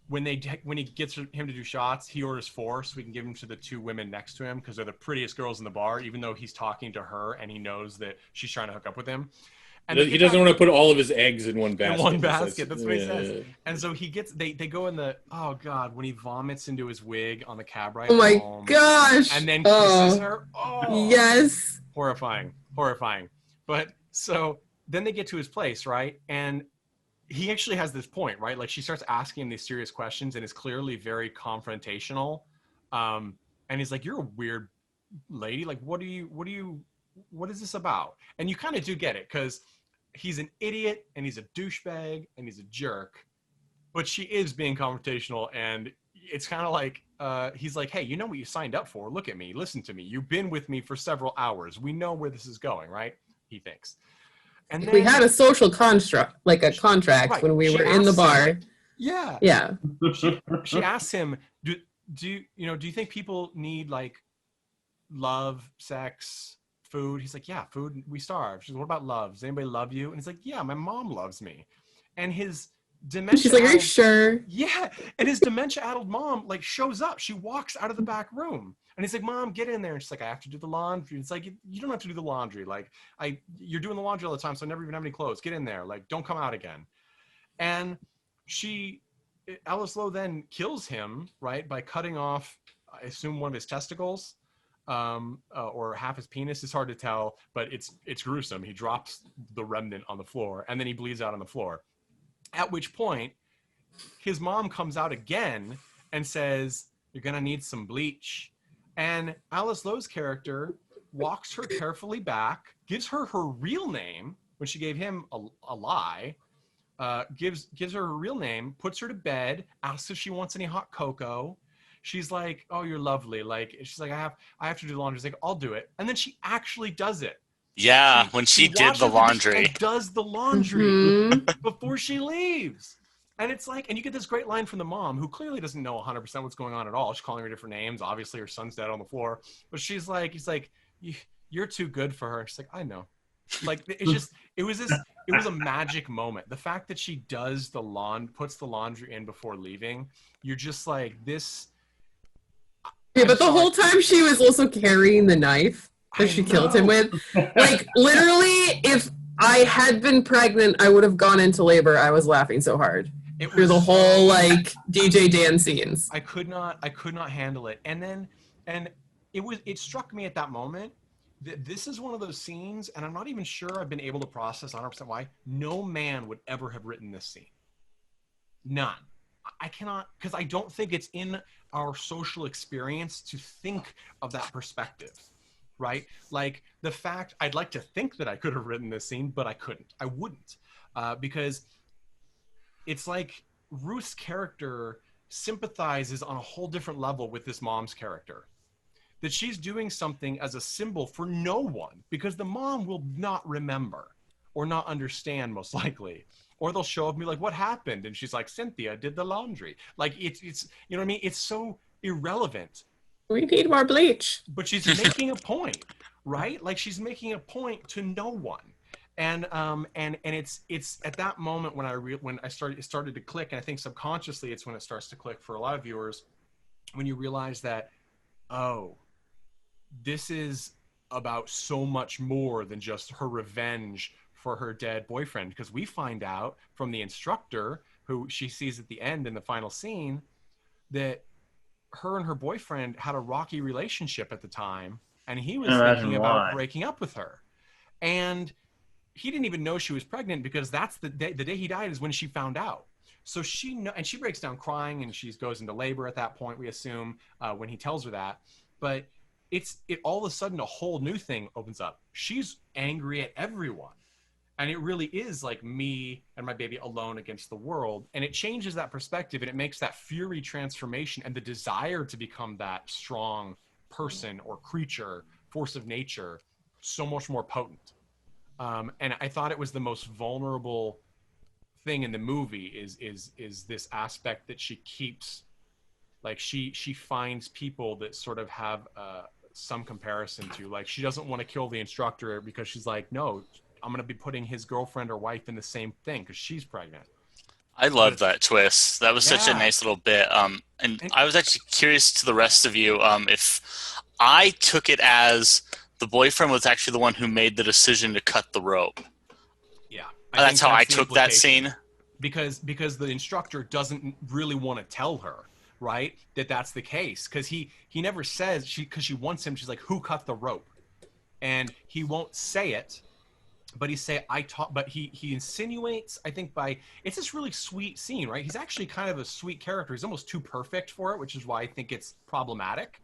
when he gets him to do shots, he orders 4 so we can give him to the 2 women next to him because they're the prettiest girls in the bar, even though he's talking to her and he knows that she's trying to hook up with him. And he doesn't want to put all of his eggs in one basket. In one basket, that's what he says. And so they go in oh God, when he vomits into his wig on the cab ride home. Oh my gosh. And then kisses her. Oh. Yes. Horrifying. But so then they get to his place, right? And he actually has this point, right? Like she starts asking him these serious questions and is clearly very confrontational. And he's like, you're a weird lady. Like, what is this about? And you kind of do get it because he's an idiot and he's a douchebag and he's a jerk, but she is being confrontational. And it's kind of like, he's like, hey, you know what you signed up for? Look at me, listen to me. You've been with me for several hours. We know where this is going, right? He thinks. And then, we had a social construct, like a contract, right, when we were in the bar. Him, yeah. Yeah. She asks him, do you think people need like love, sex, food? He's like, yeah, food, we starve. She's like, what about love? Does anybody love you? And he's like, yeah, my mom loves me. And his dementia. She's like, are you sure? Yeah. And his dementia-addled mom like shows up. She walks out of the back room. And he's like, Mom, get in there. And she's like, I have to do the laundry. It's like, you don't have to do the laundry. Like, you're doing the laundry all the time, so I never even have any clothes. Get in there. Like, don't come out again. And Alice Lowe then kills him, right, by cutting off, I assume, one of his testicles or half his penis. It's hard to tell, but it's gruesome. He drops the remnant on the floor, and then he bleeds out on the floor. At which point, his mom comes out again and says, you're going to need some bleach. And Alice Lowe's character walks her carefully back, gives her real name when she gave him a lie, gives her her real name, puts her to bed, asks if she wants any hot cocoa. She's like, oh, you're lovely. Like, she's like, I have to do the laundry. She's like, I'll do it. And then she actually does it. Yeah, when she did the laundry. And does the laundry before she leaves. And it's like, and you get this great line from the mom, who clearly doesn't know 100% what's going on at all. She's calling her different names. Obviously, her son's dead on the floor. But he's like, you're too good for her. She's like, I know. Like, it was a magic moment. The fact that she does puts the laundry in before leaving, you're just like, this. Yeah, but the whole time she was also carrying the knife. that she killed him with. Like, literally, if I had been pregnant, I would have gone into labor. I was laughing so hard through the whole like DJ Dan scenes. I could not handle it. And it struck me at that moment that this is one of those scenes, and I'm not even sure I've been able to process 100% why no man would ever have written this scene. None. I cannot, because I don't think it's in our social experience to think of that perspective, right? Like the fact, I'd like to think that I could have written this scene, but I couldn't. I wouldn't, because it's like Ruth's character sympathizes on a whole different level with this mom's character. That she's doing something as a symbol for no one, because the mom will not remember or not understand, most likely. Or they'll show up and be like, what happened? And she's like, Cynthia did the laundry. Like, it's you know what I mean? It's so irrelevant. We need more bleach. But she's making a point, right? Like, she's making a point to no one. And it's at that moment when it started to click, and I think subconsciously it's when it starts to click for a lot of viewers, when you realize that, oh, this is about so much more than just her revenge for her dead boyfriend, because we find out from the instructor who she sees at the end in the final scene that her and her boyfriend had a rocky relationship at the time, and he was thinking about breaking up with her. And he didn't even know she was pregnant, because that's the day he died is when she found out. So and she breaks down crying, and she goes into labor at that point, we assume, when he tells her that. But it all of a sudden a whole new thing opens up. She's angry at everyone. And it really is like me and my baby alone against the world. And it changes that perspective, and it makes that fury transformation and the desire to become that strong person or creature, force of nature, so much more potent. And I thought it was the most vulnerable thing in the movie is this aspect that she keeps, like she finds people that sort of have some comparison to, like, she doesn't want to kill the instructor because she's like, no, I'm going to be putting his girlfriend or wife in the same thing because she's pregnant. I love that twist. That was such a nice little bit. And I was actually curious to the rest of you if I took it as the boyfriend was actually the one who made the decision to cut the rope. Yeah. That's how I took that scene. Because the instructor doesn't really want to tell her, right, that's the case. Because he never says, because she wants him, she's like, who cut the rope? And he won't say it. But he insinuates, I think, it's this really sweet scene, right? He's actually kind of a sweet character. He's almost too perfect for it, which is why I think it's problematic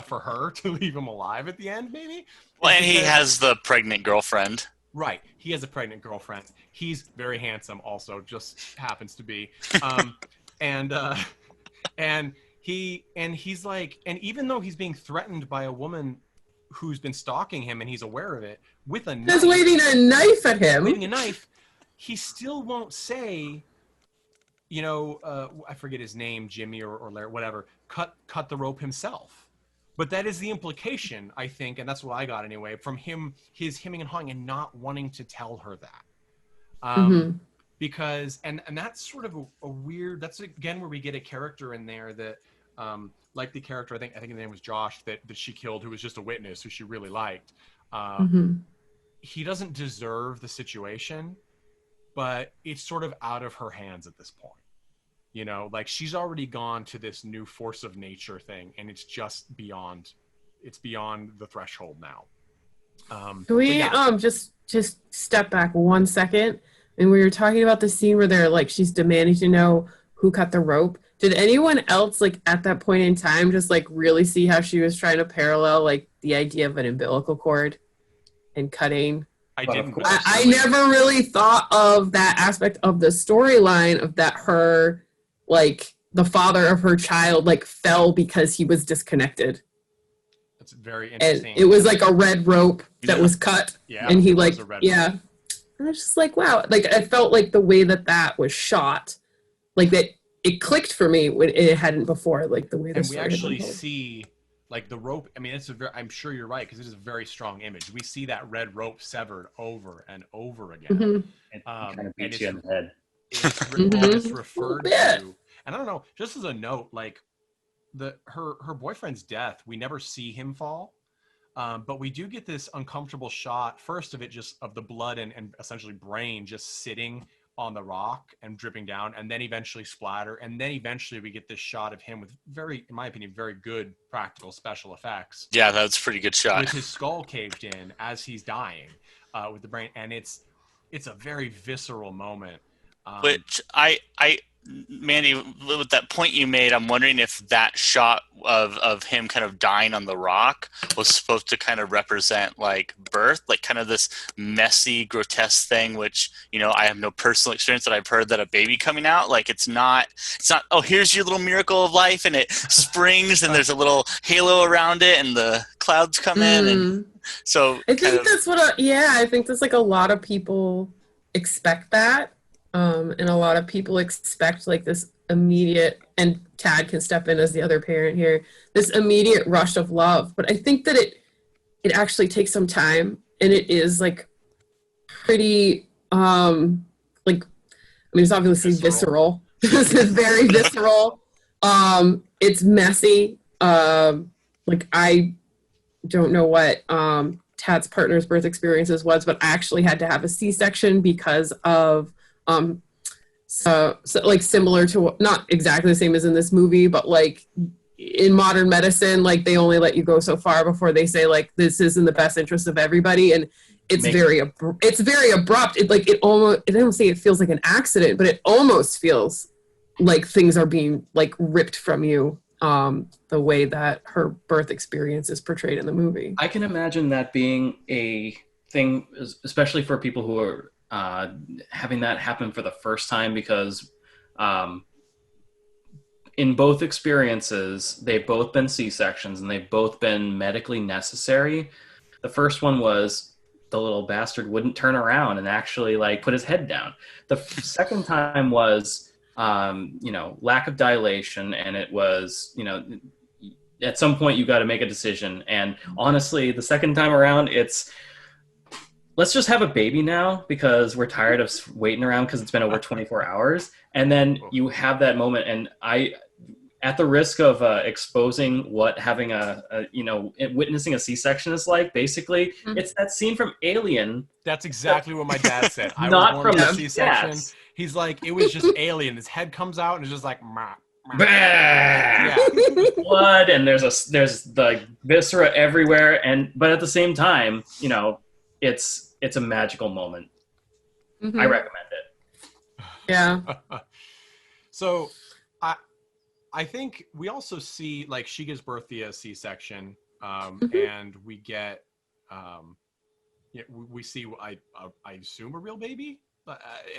for her to leave him alive at the end, maybe. Well, and he has the pregnant girlfriend. Right. He has a pregnant girlfriend. He's very handsome also, just happens to be. And he's like, and even though he's being threatened by a woman who's been stalking him and he's aware of it, with a knife. He's waving a knife at him. Waving a knife. He still won't say, I forget his name, Jimmy or Larry, whatever, cut the rope himself. But that is the implication, I think, and that's what I got anyway, from him, his hemming and hawing and not wanting to tell her that. Because, and that's sort of a weird, that's again where we get a character in there that, like the character, I think the name was Josh, that she killed, who was just a witness, who she really liked. He doesn't deserve the situation, but it's sort of out of her hands at this point. Like she's already gone to this new force of nature thing, and it's just beyond the threshold now. Can we just step back 1 second? And we were talking about the scene where they're like, she's demanding to know who cut the rope. Did anyone else, like, at that point in time, just like really see how she was trying to parallel like the idea of an umbilical cord and cutting? I didn't. I never really thought of that aspect of the storyline of that her, like, the father of her child, like, fell because he was disconnected. That's very interesting. And it was like a red rope that was cut. Yeah. And he, like, rope. And I was just like, wow. Like, I felt like the way that was shot, like, that it clicked for me when it hadn't before, like, the way the story had been told. And we actually see, like, the rope. I mean, I'm sure you're right, because it is a very strong image. We see that red rope severed over and over again. It kind of beats you in the head. It's referred to. And I don't know, just as a note, like, her boyfriend's death, we never see him fall. But we do get this uncomfortable shot, first of it, just of the blood and essentially brain just sitting on the rock and dripping down, and then eventually splatter. And then eventually we get this shot of him with very, in my opinion, very good practical special effects. Yeah, that's a pretty good shot. With his skull caved in as he's dying with the brain. And it's a very visceral moment. Which Mandy, with that point you made, I'm wondering if that shot of him kind of dying on the rock was supposed to kind of represent like birth, like kind of this messy, grotesque thing, which, you know, I have no personal experience, that I've heard that a baby coming out, like it's not, oh, here's your little miracle of life, and it springs and there's a little halo around it and the clouds come in. And so I think that's what, I think that's like a lot of people expect that. And a lot of people expect like this immediate, and Tad can step in as the other parent here, this immediate rush of love. But I think that it actually takes some time, and it is like pretty, it's obviously visceral. This is very visceral. It's messy. Like I don't know what Tad's partner's birth experiences was, but I actually had to have a C-section because of so like similar to, not exactly the same as in this movie, but like in modern medicine, like they only let you go so far before they say like this is in the best interest of everybody, and it's very abrupt. It like it almost, I don't say it feels like an accident, but it almost feels like things are being like ripped from you, the way that her birth experience is portrayed in the movie. I can imagine that being a thing, especially for people who are having that happen for the first time, because in both experiences, they've both been C-sections and they've both been medically necessary. The first one was the little bastard wouldn't turn around and actually like put his head down. The second time was, lack of dilation, and it was, at some point you got to make a decision. And honestly, the second time around, it's, let's just have a baby now because we're tired of waiting around because it's been over 24 hours. And then you have that moment, and I, at the risk of exposing what having witnessing a C-section is like, basically, it's that scene from Alien. That's exactly what my dad said. I Not was born from with a the C-section. yes. He's like, it was just Alien. His head comes out and it's just like, Yeah. Blood, and there's the viscera everywhere, but at the same time, it's a magical moment. Mm-hmm. I recommend it. Yeah. So I think we also see, like, she gives birth via C-section, and we get we see I assume a real baby.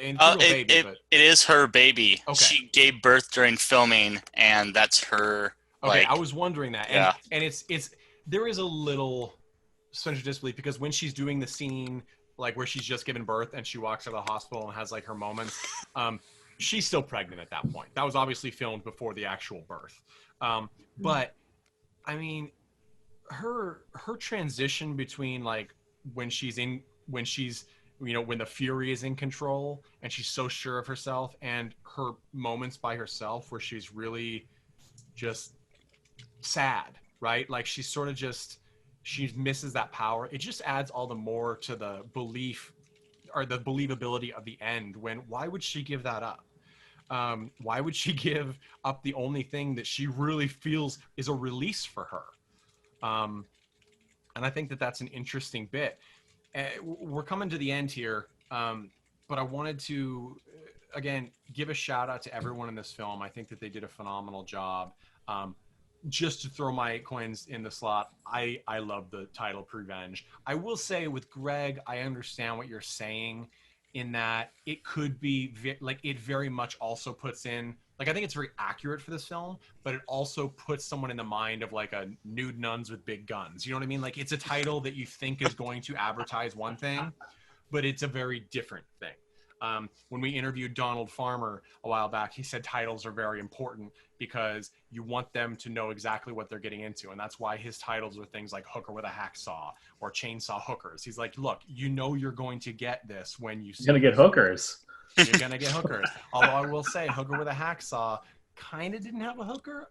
It is her baby. Okay. She gave birth during filming, and that's her. Okay, I was wondering that. Yeah. And it's there is a little suspension of disbelief, because when she's doing the scene like where she's just given birth and she walks out of the hospital and has like her moments, she's still pregnant at that point. That was obviously filmed before the actual birth. But I mean, her transition between like when the fury is in control and she's so sure of herself, and her moments by herself where she's really just sad, right? Like she's sort of just, she misses that power. It just adds all the more to the belief or the believability of the end. Why would she give that up? Why would she give up the only thing that she really feels is a release for her? And I think that that's an interesting bit. We're coming to the end here, but I wanted to, again, give a shout out to everyone in this film. I think that they did a phenomenal job. Just to throw my coins in the slot, I love the title Prevenge. I will say with Greg, I understand what you're saying in that it could be it very much also puts in, like, I think it's very accurate for this film, but it also puts someone in the mind of like a nude nuns with big guns. You know what I mean? Like, it's a title that you think is going to advertise one thing, but it's a very different thing. When we interviewed Donald Farmer a while back, he said titles are very important because you want them to know exactly what they're getting into. And that's why his titles are things like Hooker with a Hacksaw or Chainsaw Hookers. He's like, look, you're going to get this when you see You're going to get hookers. You're going to get hookers. Although I will say Hooker with a Hacksaw kind of didn't have a hooker.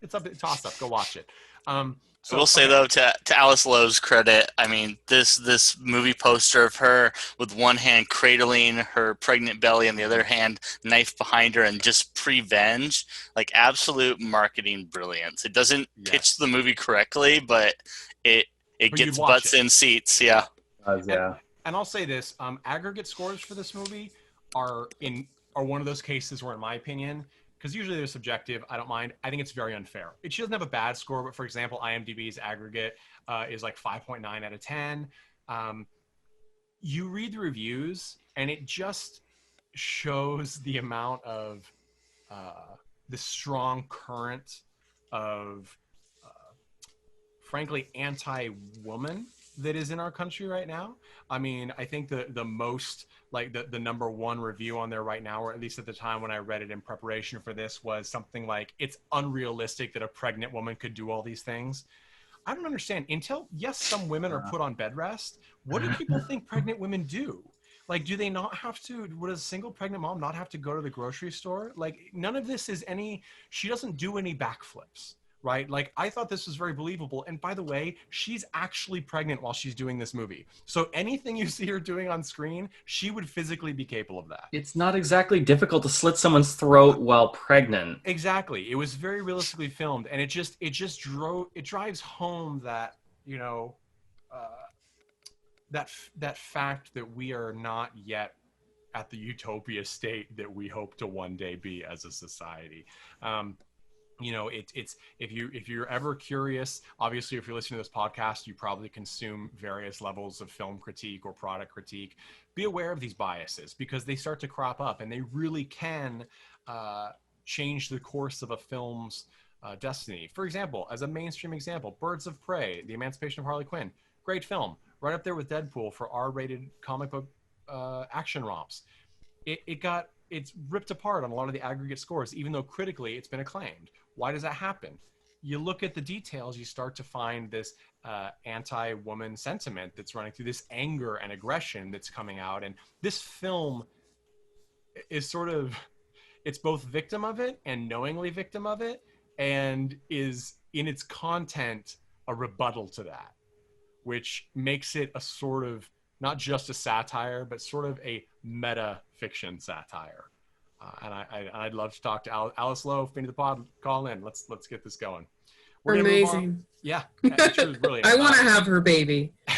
It's a toss up. Go watch it. I will say though, to Alice Lowe's credit, I mean this movie poster of her with one hand cradling her pregnant belly and the other hand knife behind her and just PREVENGE, like absolute marketing brilliance. It doesn't pitch the movie correctly, but it gets butts in seats. Yeah. Yeah. And I'll say this: aggregate scores for this movie are one of those cases where, in my opinion, because usually they're subjective, I don't mind. I think it's very unfair. She doesn't have a bad score, but for example, IMDb's aggregate is like 5.9 out of 10. You read the reviews, and it just shows the amount of the strong current of, frankly, anti-woman that is in our country right now. I mean, I think the most, like the number one review on there right now, or at least at the time when I read it in preparation for this, was something like, it's unrealistic that a pregnant woman could do all these things. I don't understand. Until, yes, some women are put on bed rest, what do people think pregnant women do? Like, do they not have to, would a single pregnant mom not have to go to the grocery store? Like, none of this is she doesn't do any backflips. Right? Like, I thought this was very believable. And by the way, she's actually pregnant while she's doing this movie. So anything you see her doing on screen, she would physically be capable of that. It's not exactly difficult to slit someone's throat while pregnant. Exactly. It was very realistically filmed. And it drives home that, you know, that fact that we are not yet at the utopia state that we hope to one day be as a society. You know, it's if you're ever curious, obviously, if you're listening to this podcast, you probably consume various levels of film critique or product critique. Be aware of these biases, because they start to crop up, and they really can change the course of a film's destiny. For example, as a mainstream example, Birds of Prey, The Emancipation of Harley Quinn, great film, right up there with Deadpool for R-rated comic book action romps. It's ripped apart on a lot of the aggregate scores, even though critically it's been acclaimed. Why does that happen? You look at the details, you start to find this anti-woman sentiment that's running through, this anger and aggression that's coming out. And this film is sort of, it's both victim of it and knowingly victim of it, and is in its content a rebuttal to that, which makes it a sort of, not just a satire, but sort of a meta fiction satire. And I'd love to talk to Alice Lowe, fan of the pod. Call in. Let's get this going. We're amazing. Yeah, she was brilliant. I want to have her baby. I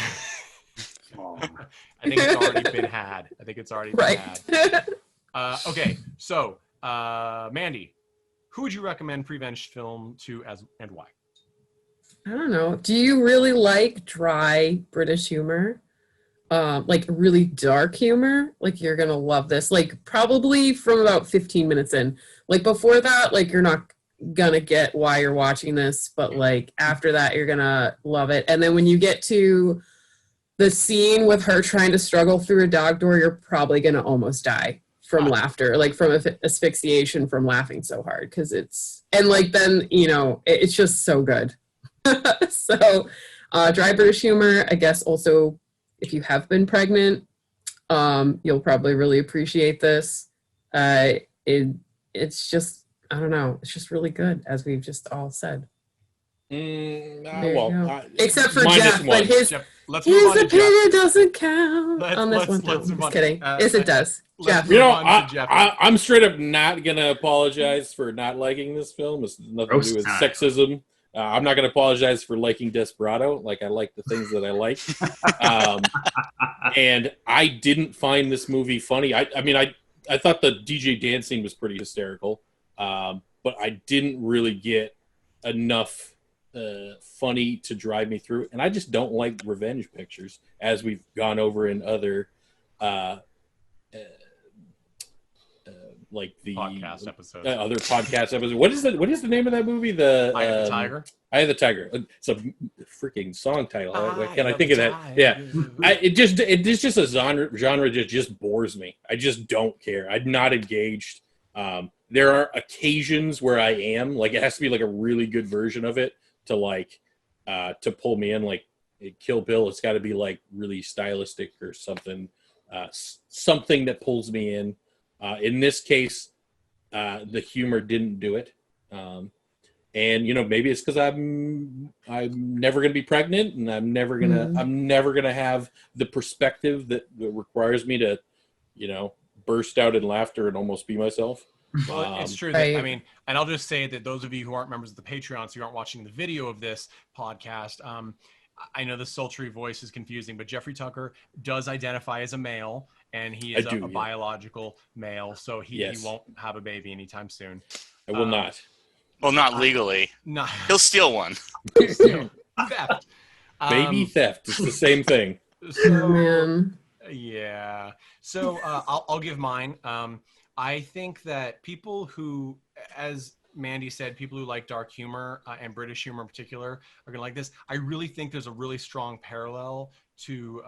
think it's already been had. Been had. Okay, so Mandy, who would you recommend PREVENGE film to and why? I don't know. Do you really like dry British humor? Like really dark humor? Like, you're gonna love this. Like, probably from about 15 minutes in. Like, before that, like, you're not gonna get why you're watching this, but like after that, you're gonna love it. And then when you get to the scene with her trying to struggle through a dog door, you're probably gonna almost die from laughter, like from asphyxiation from laughing so hard, because and like then, you know, it's just so good. So dry British humor, I guess. Also, if you have been pregnant, you'll probably really appreciate this. It's just, I don't know, it's just really good, as we've just all said. Except for Jeff, but his opinion doesn't count on this one. No, I'm just kidding. Yes, it does. Jeff. You know, I'm straight up not going to apologize for not liking this film. It's nothing to do with sexism. I'm not going to apologize for liking Desperado. Like, I like the things that I like. And I didn't find this movie funny. I mean, I thought the DJ dance scene was pretty hysterical. But I didn't really get enough funny to drive me through. And I just don't like revenge pictures, as we've gone over in other like the podcast episodes. Other podcast episodes. What is the name of that movie? The Eye of the Tiger. Eye of the Tiger. It's a freaking song title. Can I think of that? Yeah. It's just a genre that just bores me. I just don't care. I'm not engaged. There are occasions where I am, like, it has to be like a really good version of it to like to pull me in. Like Kill Bill, it's got to be like really stylistic or something, something that pulls me in. In this case, the humor didn't do it. And maybe it's because I'm never going to be pregnant, and I'm never gonna have the perspective that requires me to, burst out in laughter and almost be myself. Well, it's true. Right. That, and I'll just say that those of you who aren't members of the Patreon, so you aren't watching the video of this podcast, I know the sultry voice is confusing, but Jeffrey Tucker does identify as a male, and he is a biological male, so he won't have a baby anytime soon. I will not. Well, not legally. No. He'll steal one. Theft. Baby theft. It's the same thing. So, yeah. So I'll give mine. I think that people who, as Mandy said, people who like dark humor and British humor in particular are going to like this. I really think there's a really strong parallel to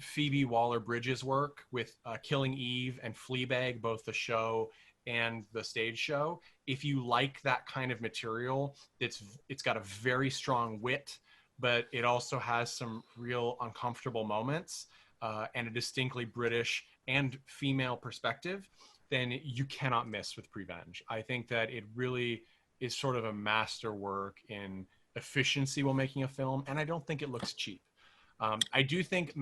Phoebe Waller-Bridge's work with Killing Eve and Fleabag, both the show and the stage show. If you like that kind of material, it's got a very strong wit, but it also has some real uncomfortable moments and a distinctly British and female perspective, then you cannot miss with Prevenge. I think that it really is sort of a masterwork in efficiency while making a film, and I don't think it looks cheap. I do think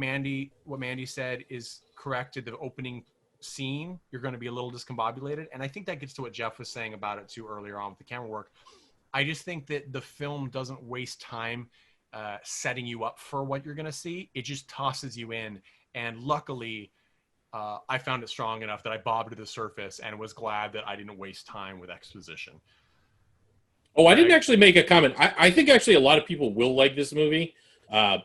what Mandy said is correct at the opening scene. You're going to be a little discombobulated, and I think that gets to what Jeff was saying about it too earlier on with the camera work. I just think that the film doesn't waste time setting you up for what you're going to see. It just tosses you in, and luckily I found it strong enough that I bobbed to the surface and was glad that I didn't waste time with exposition. Oh, I didn't actually make a comment. I think actually a lot of people will like this movie. I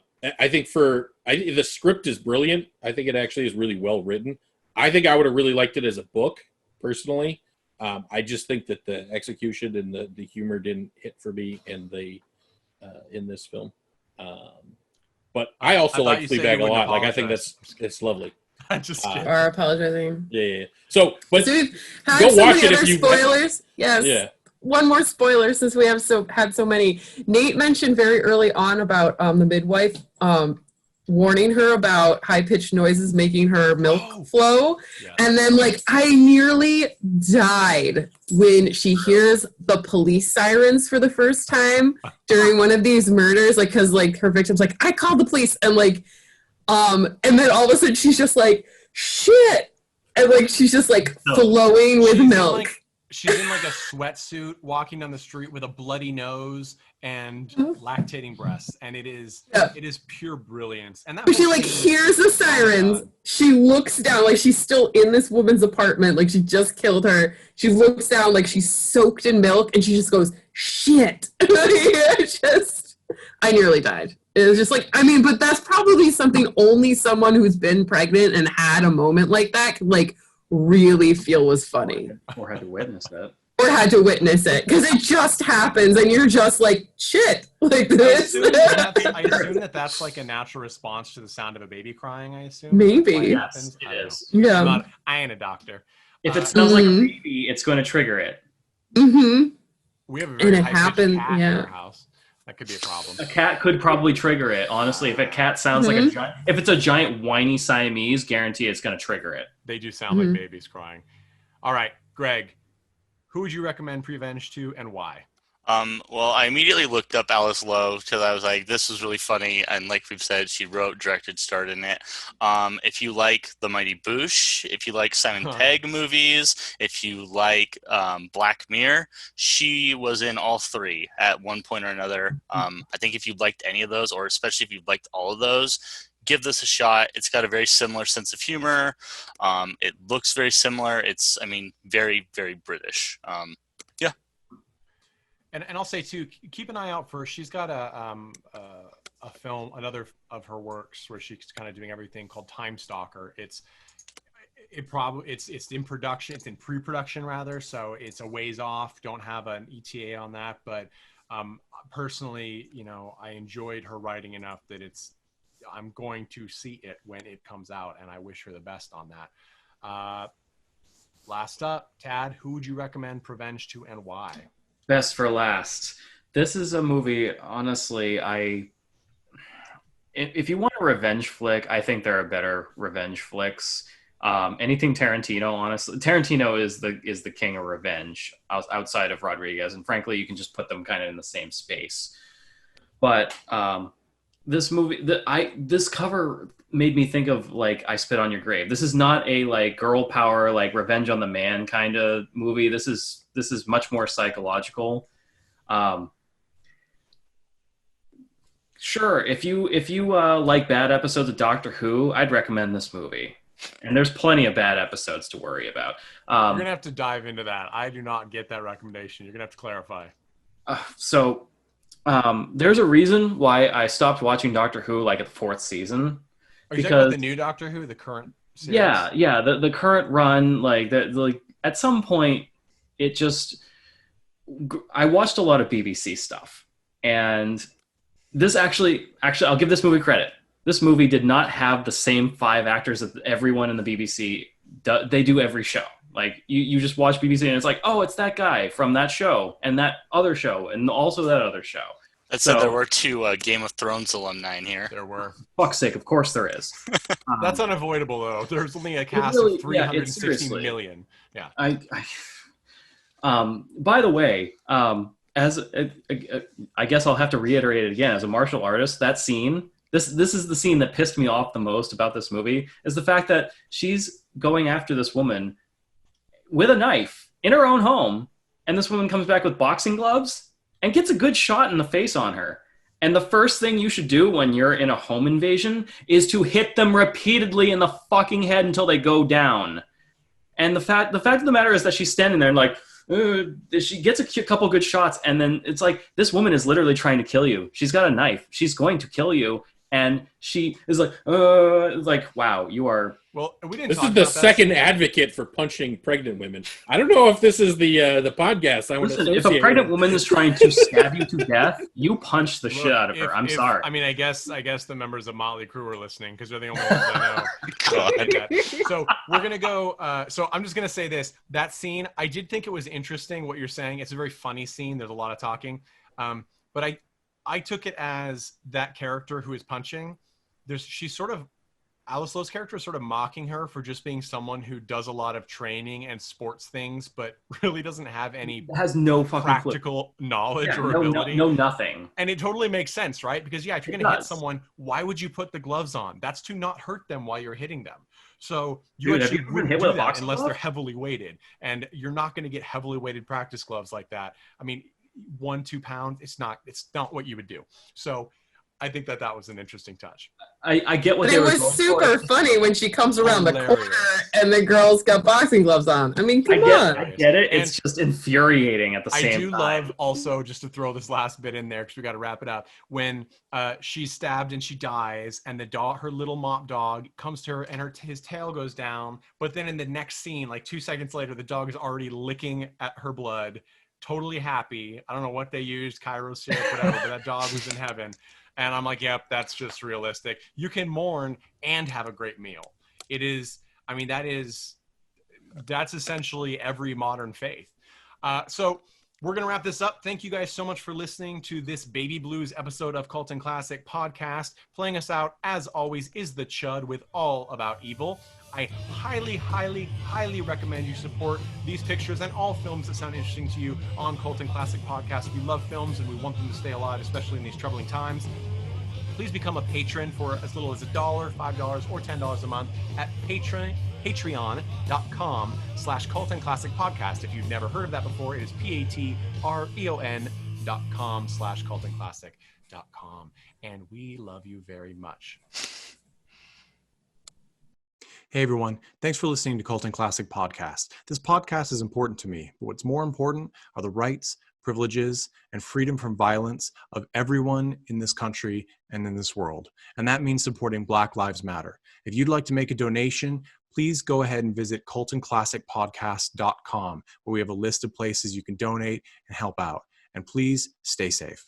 think the script is brilliant. I think it actually is really well written. I think I would have really liked it as a book, personally. I just think that the execution and the humor didn't hit for me in this film. But I also like Fleabag a lot. Like, I think it's lovely. I'm just kidding. Or apologizing. Yeah. So, but so we've had go so watch many it other if you. spoilers. Yes. Yeah. One more spoiler, since we have had so many. Nate mentioned very early on about the midwife warning her about high-pitched noises making her milk flow. Yeah. And then, I nearly died when she hears the police sirens for the first time during one of these murders, because her victim's like, I called the police, and and then all of a sudden she's just like, shit, and she's just flowing with milk. She's in a sweatsuit walking down the street with a bloody nose and lactating breasts, and it is pure brilliance. And that she hears the sirens. She looks down, she's still in this woman's apartment, she just killed her. She looks down she's soaked in milk, and she just goes, shit. I nearly died. It was just but that's probably something only someone who's been pregnant and had a moment like that could really feel was funny. Or had to witness it. Because it just happens, and you're just shit, this. I assume that's a natural response to the sound of a baby crying, I assume. Maybe. Yes, it is. Yeah. I ain't a doctor. If it smells like a baby, it's going to trigger it. Mm-hmm. We have a very high-pitched cat in our house. That could be a problem. A cat could probably trigger it. Honestly, if a cat sounds like a giant, if it's a giant whiny Siamese, guarantee it's going to trigger it. They do sound like babies crying. All right, Greg, who would you recommend Prevenge to, and why? Well, I immediately looked up Alice Lowe because I was like, this was really funny. And like we've said, she wrote, directed, starred in it. If you like The Mighty Boosh, if you like Simon Pegg movies, if you like Black Mirror, she was in all three at one point or another. I think if you liked any of those, or especially if you liked all of those, give this a shot. It's got a very similar sense of humor. It looks very similar. It's, very, very British. Yeah. And I'll say too, keep an eye out for. She's got a film, another of her works where she's kind of doing everything, called Time Stalker. It's in production. It's in pre-production rather, so it's a ways off. Don't have an ETA on that, but personally, I enjoyed her writing enough that I'm going to see it when it comes out, and I wish her the best on that. Last up, Tad, who would you recommend Prevenge to, and why? Best for last. This is a movie, honestly, if you want a revenge flick, I think there are better revenge flicks. Anything Tarantino, honestly, Tarantino is the king of revenge outside of Rodriguez, and frankly, you can just put them kind of in the same space. But this movie, this cover made me think of like I Spit on Your Grave. This is not a like girl power, like Revenge on the Man kind of movie. This is much more psychological. Sure, if you like bad episodes of Doctor Who, I'd recommend this movie. And there's plenty of bad episodes to worry about. You're gonna have to dive into that. I do not get that recommendation. You're gonna have to clarify. There's a reason why I stopped watching Doctor Who like at the 4th season. Are you talking about the new Doctor Who, the current series? Yeah, the current run, like at some point, it just. I watched a lot of BBC stuff, and this actually, I'll give this movie credit. This movie did not have the same 5 actors that everyone in the BBC they do every show. Like you just watch BBC and it's like, oh, it's that guy from that show and that other show and also that other show. That said, there were 2 Game of Thrones alumni in here. There were. Fuck's sake, of course there is. That's unavoidable though. There's only a cast of 360 million. Yeah. By the way, as I guess I'll have to reiterate it again. As a martial artist, that scene. This is the scene that pissed me off the most about this movie, is the fact that she's going after this woman with a knife in her own home, and this woman comes back with boxing gloves and gets a good shot in the face on her. And the first thing you should do when you're in a home invasion is to hit them repeatedly in the fucking head until they go down. And the fact of the matter is that she's standing there and like, she gets a couple good shots, and then it's like, this woman is literally trying to kill you. She's got a knife. She's going to kill you. And she is like, wow, you are. Well, we didn't. This is the second advocate for punching pregnant women. I don't know if this is the podcast. Listen, if a pregnant woman is trying to stab you to death, you punch the shit out of her. I'm sorry. I mean, I guess the members of Motley Crue are listening because they're the only ones I know. So we're gonna go. So I'm just gonna say this: that scene, I did think it was interesting what you're saying. It's a very funny scene. There's a lot of talking, but I took it as that character who is punching. She's sort of, Alice Lowe's character is sort of mocking her for just being someone who does a lot of training and sports things, but really doesn't have any has no fucking practical knowledge or ability. No, nothing. And it totally makes sense, right? Because if you're going to hit someone, why would you put the gloves on? That's to not hurt them while you're hitting them. So you actually wouldn't do that unless they're heavily weighted, and you're not going to get heavily weighted practice gloves like that. I mean, 1-2 pounds, it's not what you would do. So I think that was an interesting touch. I get what but they were it was super funny when she comes around the corner and the girl's got boxing gloves on. I mean, come on. I get it. It's just infuriating at the same time. I do love also, just to throw this last bit in there because we got to wrap it up, when she's stabbed and she dies, and the dog, her little mop dog, comes to her and his tail goes down. But then in the next scene, like 2 seconds later, the dog is already licking at her blood, totally happy. I don't know what they used, Cairo syrup, whatever, but that dog was in heaven. And I'm like, yep, that's just realistic. You can mourn and have a great meal. It is, I mean, that's essentially every modern faith. So we're going to wrap this up. Thank you guys so much for listening to this Baby Blues episode of Cult and Classic Podcast. Playing us out, as always, is the Chud with All About Evil. I highly, highly, highly recommend you support these pictures and all films that sound interesting to you on Cult and Classic Podcast. We love films and we want them to stay alive, especially in these troubling times. Please become a patron for as little as $1, $5, or $10 a month at patreon.com/Cult and Classic Podcast. If you've never heard of that before, it is patreon.com/cultandclassic.com. And we love you very much. Hey everyone, thanks for listening to Cult and Classic Podcast. This podcast is important to me, but what's more important are the rights, privileges, and freedom from violence of everyone in this country and in this world. And that means supporting Black Lives Matter. If you'd like to make a donation, please go ahead and visit cultandclassicpodcast.com, where we have a list of places you can donate and help out. And please stay safe.